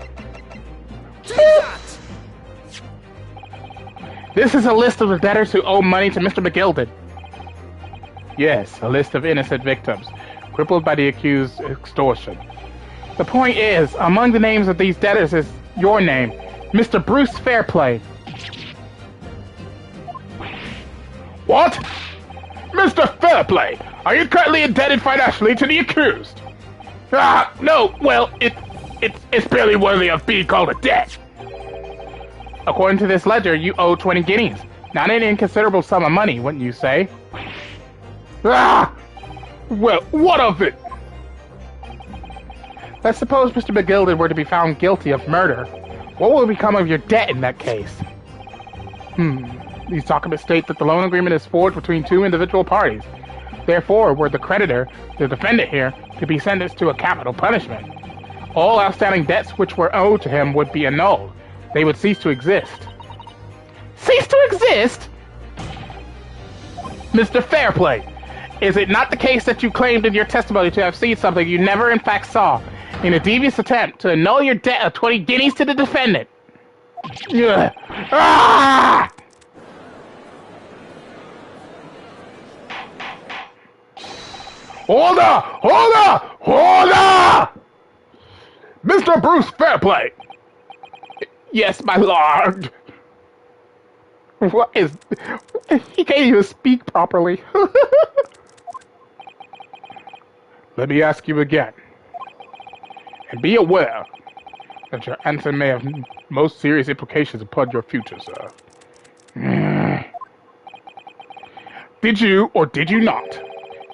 This is a list of the debtors who owe money to Mr. McGilden. Yes, a list of innocent victims, crippled by the accused extortion. The point is, among the names of these debtors is your name, Mr. Bruce Fairplay. What? Mr. Fairplay, are you currently indebted financially to the accused? Ah, no, well, it's barely worthy of being called a debt. According to this ledger, you owe 20 guineas. Not an inconsiderable sum of money, wouldn't you say? Ah! Well, what of it? Let's suppose Mr. McGilden were to be found guilty of murder. What will become of your debt in that case? These documents state that the loan agreement is forged between two individual parties. Therefore, were the creditor, the defendant here, to be sentenced to a capital punishment, all outstanding debts which were owed to him would be annulled. They would cease to exist. Cease to exist? Mr. Fairplay, is it not the case that you claimed in your testimony to have seen something you never in fact saw, in a devious attempt to annul your debt of 20 guineas to the defendant? Ah! Hold on! Hold on! Hold on! Mr. Bruce Fairplay! Yes, my lord. What is... He can't even speak properly. Let me ask you again. And be aware that your answer may have most serious implications upon your future, sir. Did you, or did you not,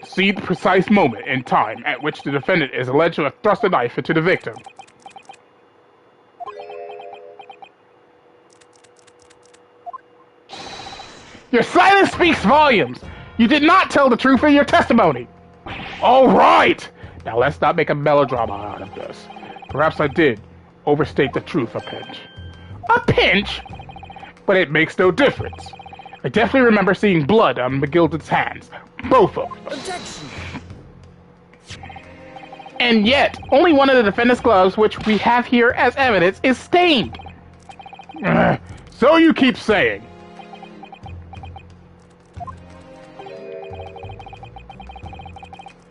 see the precise moment in time at which the defendant is alleged to have thrust a knife into the victim? Your silence speaks volumes. You did not tell the truth in your testimony. All right! Now let's not make a melodrama out of this. Perhaps I did overstate the truth a pinch. A pinch? But it makes no difference. I definitely remember seeing blood on McGilden's hands. Both of them. Objection! And yet, only one of the defendant's gloves, which we have here as evidence, is stained. So you keep saying.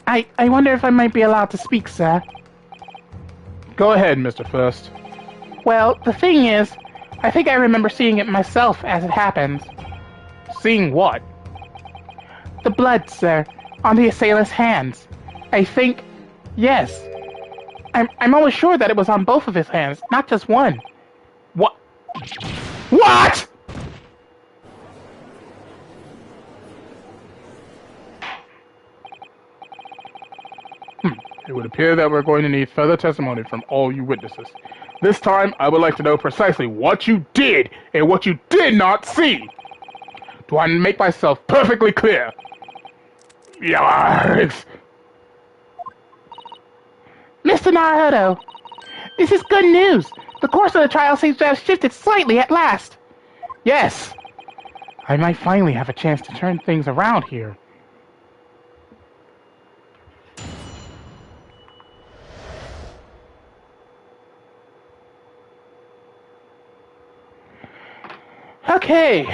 I wonder if I might be allowed to speak, sir. Go ahead, Mr. First. Well, the thing is, I think I remember seeing it myself as it happens. Seeing what? The blood, sir, on the assailant's hands. I think... yes. I'm almost sure that it was on both of his hands, not just one. What? What?! It would appear that we're going to need further testimony from all you witnesses. This time, I would like to know precisely what you did and what you did not see. Do I make myself perfectly clear? Yikes! Mr. Naruto, this is good news. The course of the trial seems to have shifted slightly at last. Yes, I might finally have a chance to turn things around here. Okay.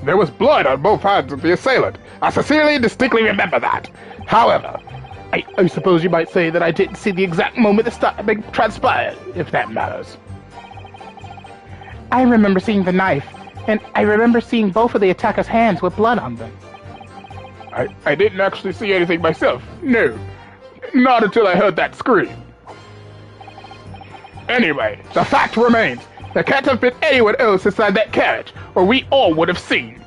There was blood on both hands of the assailant. I sincerely and distinctly remember that. However, I suppose you might say that I didn't see the exact moment the stabbing transpired, if that matters. I remember seeing the knife, and I remember seeing both of the attacker's hands with blood on them. I didn't actually see anything myself. No. Not until I heard that scream. Anyway, the fact remains. There can't have been anyone else inside that carriage, or we all would have seen.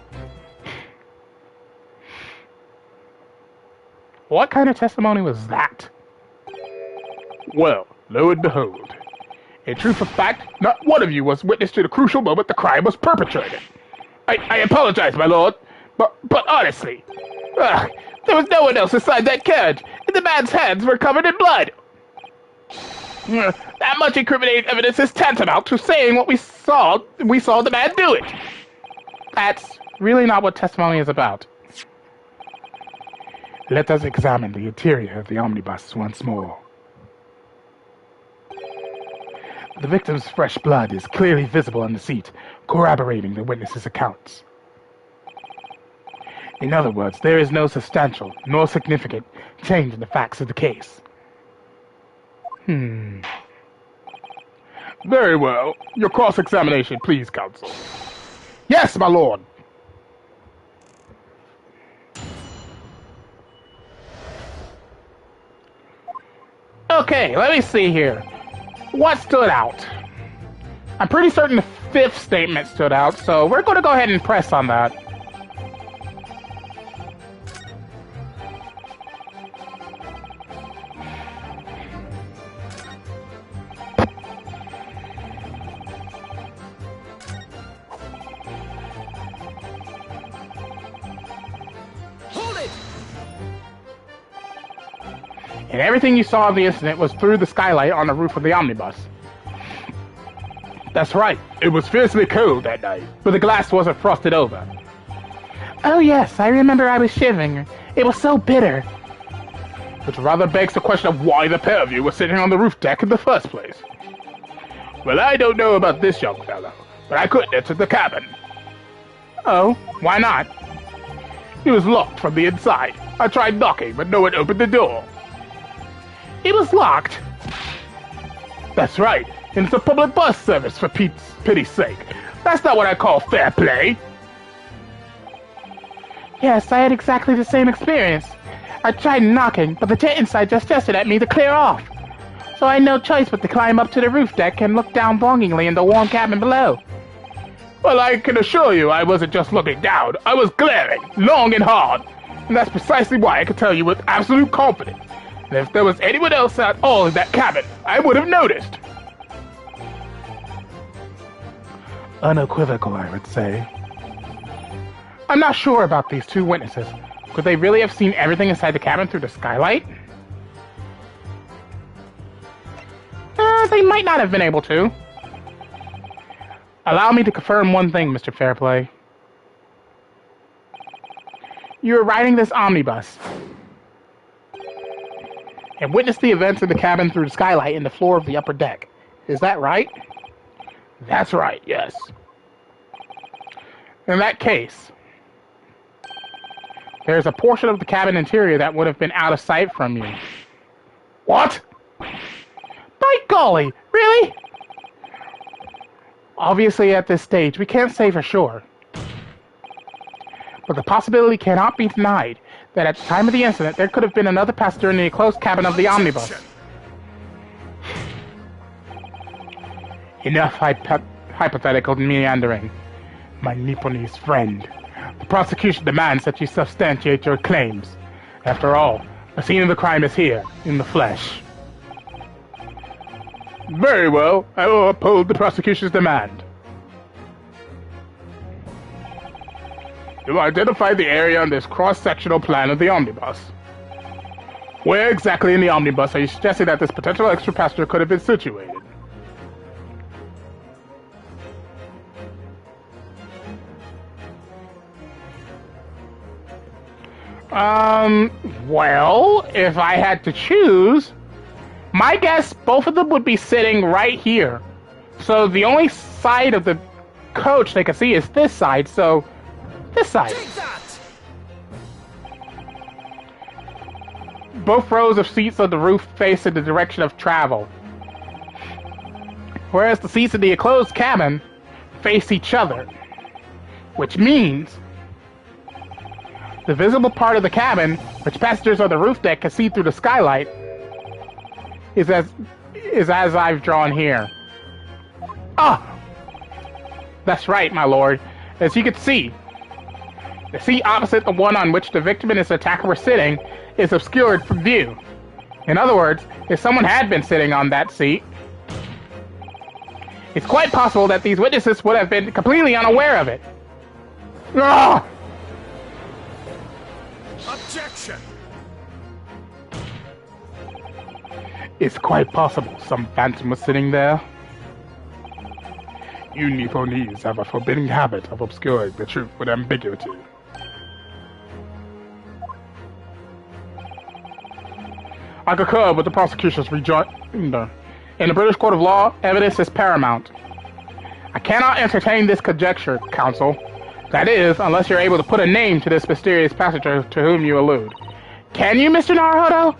What kind of testimony was that? Well, lo and behold. In truth of fact, not one of you was witness to the crucial moment the crime was perpetrated. I apologize, my lord, but honestly, there was no one else inside that carriage, and the man's hands were covered in blood. That much incriminating evidence is tantamount to saying what we saw the man do it. That's really not what testimony is about. Let us examine the interior of the omnibus once more. The victim's fresh blood is clearly visible on the seat, corroborating the witness's accounts. In other words, there is no substantial nor significant change in the facts of the case. Very well. Your cross-examination, please, counsel. Yes, my lord. Okay, let me see here. What stood out? I'm pretty certain the fifth statement stood out, so we're going to go ahead and press on that. And everything you saw of the incident was through the skylight on the roof of the omnibus. That's right. It was fiercely cold that night, but the glass wasn't frosted over. Oh yes, I remember I was shivering. It was so bitter. Which rather begs the question of why the pair of you were sitting on the roof deck in the first place. Well, I don't know about this young fellow, but I couldn't enter the cabin. Oh, why not? It was locked from the inside. I tried knocking, but no one opened the door. It was locked. That's right, and it's a public bus service for pity's sake. That's not what I call fair play. Yes, I had exactly the same experience. I tried knocking, but the jet inside just gestured at me to clear off. So I had no choice but to climb up to the roof deck and look down longingly in the warm cabin below. Well, I can assure you I wasn't just looking down. I was glaring, long and hard. And that's precisely why I can tell you with absolute confidence. And if there was anyone else at all in that cabin, I would have noticed. Unequivocal, I would say. I'm not sure about these two witnesses. Could they really have seen everything inside the cabin through the skylight? They might not have been able to. Allow me to confirm one thing, Mr. Fairplay. You were riding this omnibus and witnessed the events in the cabin through the skylight in the floor of the upper deck. Is that right? That's right, yes. In that case, there's a portion of the cabin interior that would have been out of sight from you. What? By golly, really? Obviously, at this stage, we can't say for sure. But the possibility cannot be denied that at the time of the incident, there could have been another passenger in the enclosed cabin of the omnibus. Enough hypothetical meandering, my Nipponese friend. The prosecution demands that you substantiate your claims. After all, the scene of the crime is here, in the flesh. Very well, I will uphold the prosecution's demand. You identify the area on this cross-sectional plan of the omnibus. Where exactly in the omnibus are you suggesting that this potential extra passenger could have been situated? Well, if I had to choose, my guess, both of them would be sitting right here. So the only side of the coach they can see is this side, so This side. Take that! Both rows of seats on the roof face in the direction of travel, whereas the seats in the enclosed cabin face each other, which means the visible part of the cabin, which passengers on the roof deck can see through the skylight, is as I've drawn here. Ah! That's right, my lord. As you can see, the seat opposite the one on which the victim and his attacker were sitting is obscured from view. In other words, if someone had been sitting on that seat, it's quite possible that these witnesses would have been completely unaware of it. Ah! Objection! It's quite possible some phantom was sitting there. You Nipponese have a forbidding habit of obscuring the truth with ambiguity. I concur with the prosecution's rejoinder. In the British Court of Law, evidence is paramount. I cannot entertain this conjecture, counsel. That is, unless you're able to put a name to this mysterious passenger to whom you allude. Can you, Mr. Naruhodo?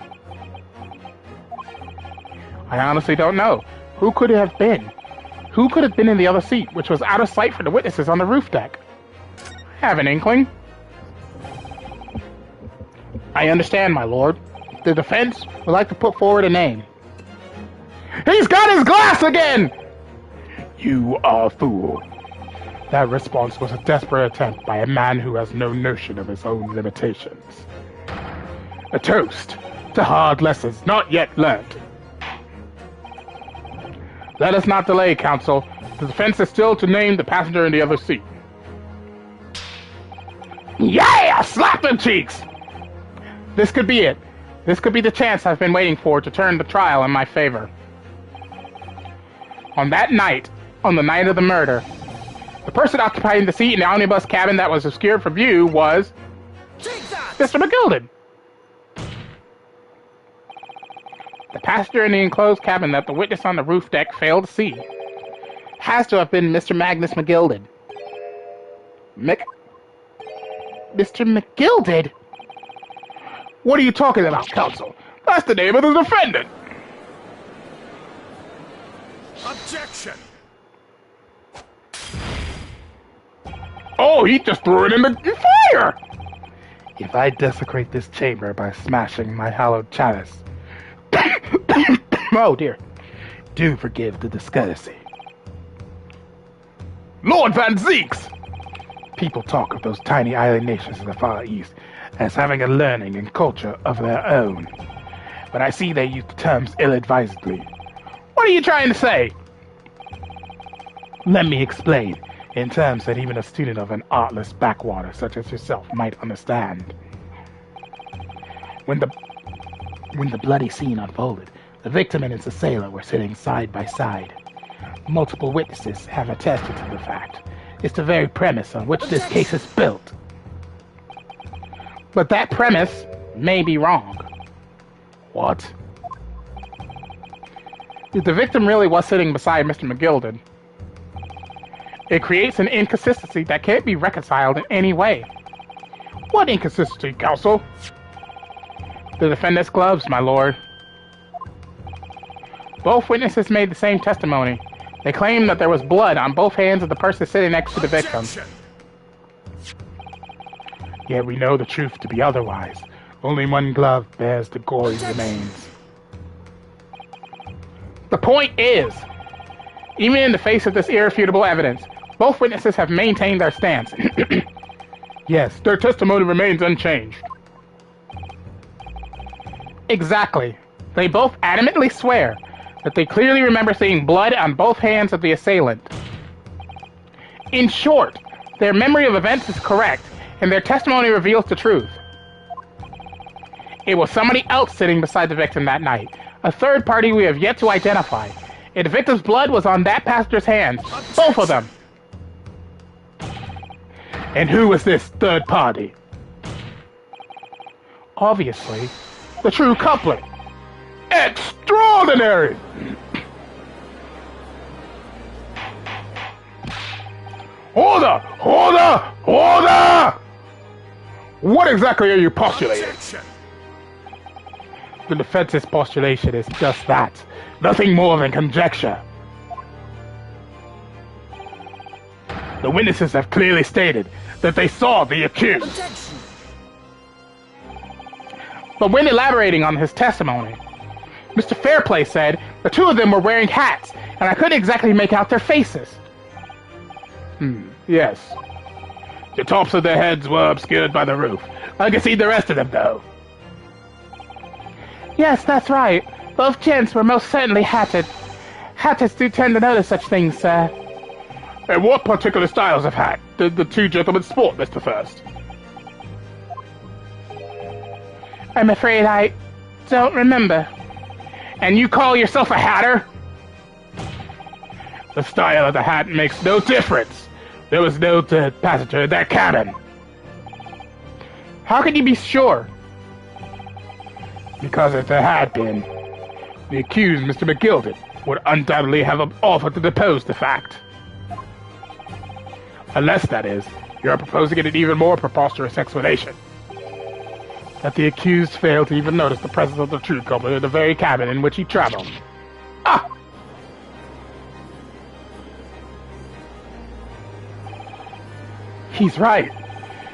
I honestly don't know. Who could it have been? Who could have been in the other seat, which was out of sight for the witnesses on the roof deck? I have an inkling. I understand, my lord. The defense would like to put forward a name. He's got his glass again! You are a fool. That response was a desperate attempt by a man who has no notion of his own limitations. A toast to hard lessons not yet learnt. Let us not delay, counsel. The defense is still to name the passenger in the other seat. Yeah! Slap them cheeks! This could be it. This could be the chance I've been waiting for to turn the trial in my favor. On that night, on the night of the murder, the person occupying the seat in the omnibus cabin that was obscured from view was Mr. McGilden. The passenger in the enclosed cabin that the witness on the roof deck failed to see has to have been Mr. Magnus McGilden. Mr. McGilden? What are you talking about, counsel? That's the name of the defendant. Objection! Oh, he just threw it in the fire! If I desecrate this chamber by smashing my hallowed chalice... oh, dear. Do forgive the discourtesy. Lord Van Zeeks! People talk of those tiny island nations in the Far East as having a learning and culture of their own. But I see they use the terms ill-advisedly. What are you trying to say? Let me explain, in terms that even a student of an artless backwater such as yourself might understand. When the bloody scene unfolded, the victim and his assailant were sitting side by side. Multiple witnesses have attested to the fact. It's the very premise on which this case is built. But that premise may be wrong. What? If the victim really was sitting beside Mr. McGilden, it creates an inconsistency that can't be reconciled in any way. What inconsistency, counsel? The defendant's gloves, my lord. Both witnesses made the same testimony. They claimed that there was blood on both hands of the person sitting next to the victim. Yet we know the truth to be otherwise. Only one glove bears the gory remains. The point is, even in the face of this irrefutable evidence, both witnesses have maintained their stance. Yes, their testimony remains unchanged. Exactly. They both adamantly swear that they clearly remember seeing blood on both hands of the assailant. In short, their memory of events is correct, and their testimony reveals the truth. It was somebody else sitting beside the victim that night, a third party we have yet to identify, and the victim's blood was on that passenger's hands, both of them. And who was this third party? Obviously, the true culprit. Extraordinary! Order! Order! Order! What exactly are you postulating? Objection! The defense's postulation is just that. Nothing more than conjecture. The witnesses have clearly stated that they saw the accused. Objection! But when elaborating on his testimony, Mr. Fairplay said the two of them were wearing hats, and I couldn't exactly make out their faces. Yes. The tops of their heads were obscured by the roof. I could see the rest of them, though. Yes, that's right. Both gents were most certainly hatted. Hatters do tend to notice such things, sir. And what particular styles of hat did the two gentlemen sport, Mr. First? I'm afraid I don't remember. And you call yourself a hatter? The style of the hat makes no difference. There was no passenger in that cabin. How can you be sure? Because if there had been, the accused, Mr. McGilded, would undoubtedly have offered to depose the fact. Unless, that is, you're proposing an even more preposterous explanation. That the accused failed to even notice the presence of the true culprit in the very cabin in which he traveled. Ah! He's right.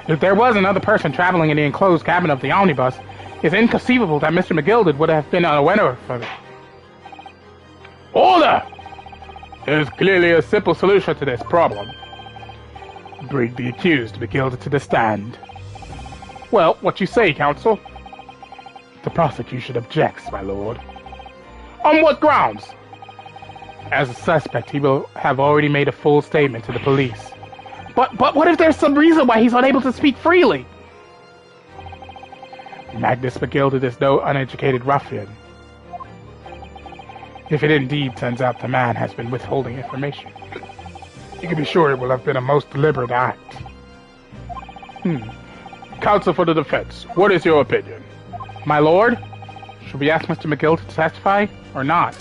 If there was another person traveling in the enclosed cabin of the omnibus, it's inconceivable that Mr. McGilded would have been unaware of it. Order! There's clearly a simple solution to this problem. Bring the accused, McGilded, to the stand. Well, what you say, counsel? The prosecution objects, my lord. On what grounds? As a suspect, he will have already made a full statement to the police. But what if there's some reason why he's unable to speak freely? Magnus McGilded is no uneducated ruffian. If it indeed turns out the man has been withholding information, you can be sure it will have been a most deliberate act. Counsel for the defense, what is your opinion? My lord? Should we ask Mr. McGilded to testify, or not?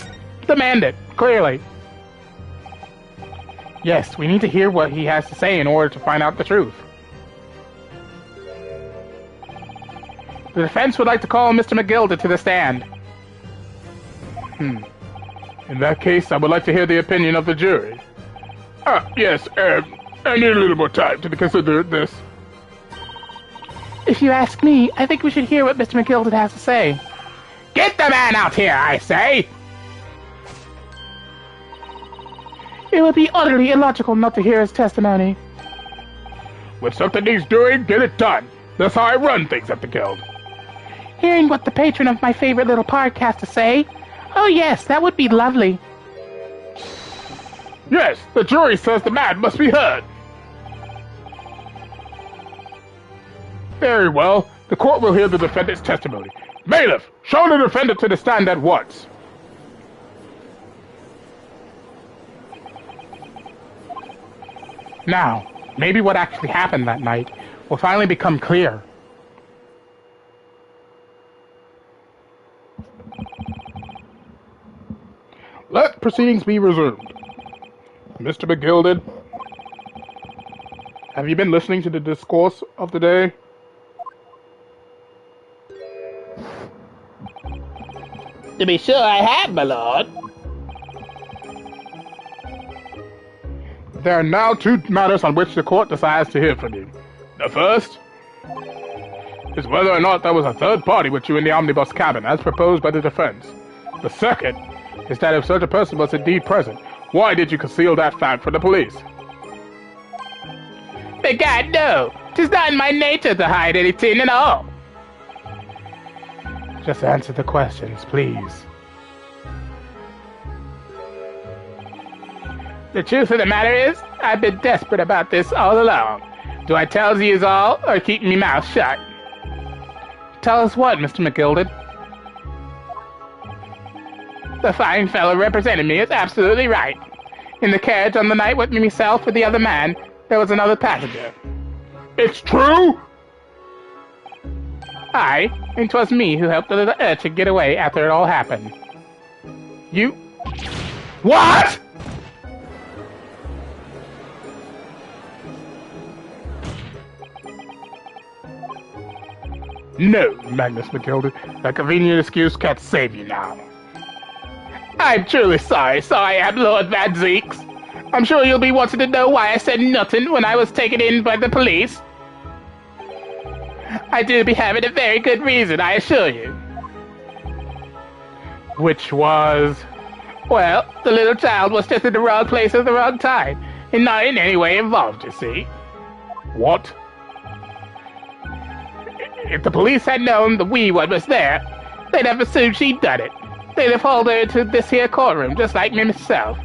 Demand it, clearly. Yes, we need to hear what he has to say in order to find out the truth. The defense would like to call Mr. McGilded to the stand. In that case, I would like to hear the opinion of the jury. Yes, I need a little more time to consider this. If you ask me, I think we should hear what Mr. McGilded has to say. Get the man out here, I say! It would be utterly illogical not to hear his testimony. When something needs doing, get it done. That's how I run things at the guild. Hearing what the patron of my favorite little park has to say? Oh yes, that would be lovely. Yes, the jury says the man must be heard. Very well. The court will hear the defendant's testimony. Bailiff, show the defendant to the stand at once. Now, maybe what actually happened that night will finally become clear. Let proceedings be resumed. Mr. McGilded, have you been listening to the discourse of the day? To be sure I have, my lord. There are now two matters on which the court decides to hear from you. The first is whether or not there was a third party with you in the omnibus cabin, as proposed by the defense. The second is that if such a person was indeed present, why did you conceal that fact from the police? Begad, no. 'Tis not in my nature to hide anything at all. Just answer the questions, please. The truth of the matter is, I've been desperate about this all along. Do I tell yous all, or keep me mouth shut? Tell us what, Mr. McGilded? The fine fellow representing me is absolutely right. In the carriage on the night with myself and the other man, there was another passenger. It's true? Aye, and 'twas me who helped the little urchin get away after it all happened. You... What?! No, Magnus McGilder. That convenient excuse can't save you now. I'm truly sorry, so I am, Lord Van Zeeks. I'm sure you'll be wanting to know why I said nothing when I was taken in by the police. I do be having a very good reason, I assure you. Which was... Well, the little child was just in the wrong place at the wrong time, and not in any way involved, you see. What? If the police had known the wee one was there, they'd have assumed she'd done it. They'd have hauled her into this here courtroom, just like me myself.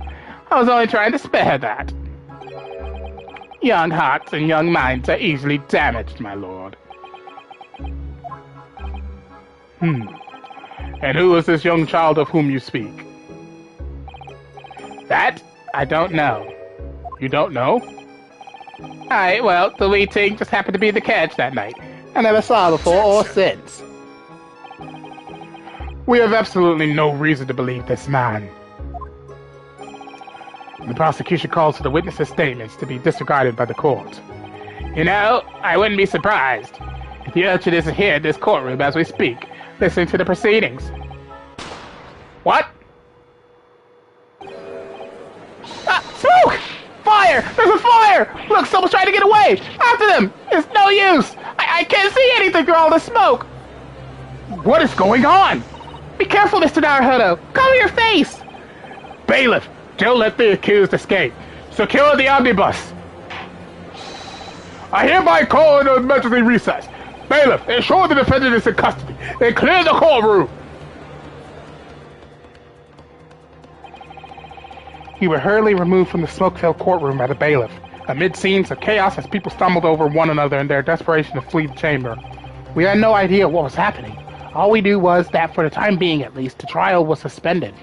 I was only trying to spare that. Young hearts and young minds are easily damaged, my lord. And who is this young child of whom you speak? That? I don't know. You don't know? Aye, well, the wee thing just happened to be the catch that night. I never saw her before or since. We have absolutely no reason to believe this man. The prosecution calls for the witnesses' statements to be disregarded by the court. You know, I wouldn't be surprised if the urchin isn't here in this courtroom as we speak, listening to the proceedings. What? Smoke! Fire! There's a fire! Look, someone's trying to get away! After them! It's no use! I can't see anything through all the smoke! What is going on? Be careful, Mr. Naruhodo! Cover your face! Bailiff, don't let the accused escape. Secure the omnibus. I hereby call an emergency recess. Bailiff, ensure the defendant is in custody and clear the courtroom. He was hurriedly removed from the smoke-filled courtroom by the bailiff, amid scenes of chaos as people stumbled over one another in their desperation to flee the chamber. We had no idea what was happening. All we knew was that, for the time being at least, the trial was suspended.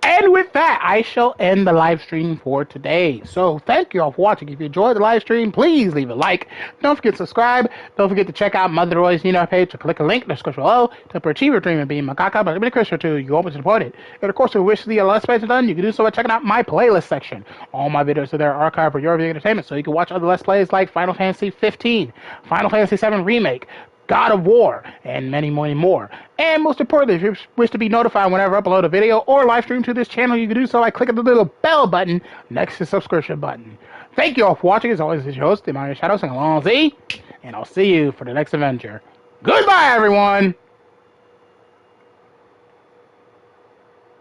And with that, I shall end the live stream for today. So thank you all for watching. If you enjoyed the live stream, please leave a like. Don't forget to subscribe. Don't forget to check out Mother Roy's page or click a link in the description below to achieve your dream of being Makaka. But a Christian too, you always support it. And of course, if you wish to see a Let's Plays done, you can do so by checking out my playlist section. All my videos are there archived for your viewing entertainment, so you can watch other Let's Plays like Final Fantasy 15, Final Fantasy 7 Remake, God of War, and many, many more. And most importantly, if you wish to be notified whenever I upload a video or live stream to this channel, you can do so by clicking the little bell button next to the subscription button. Thank you all for watching. As always, it's your host, the Mario Shadow, saying along Z, and I'll see you for the next adventure. Goodbye, everyone!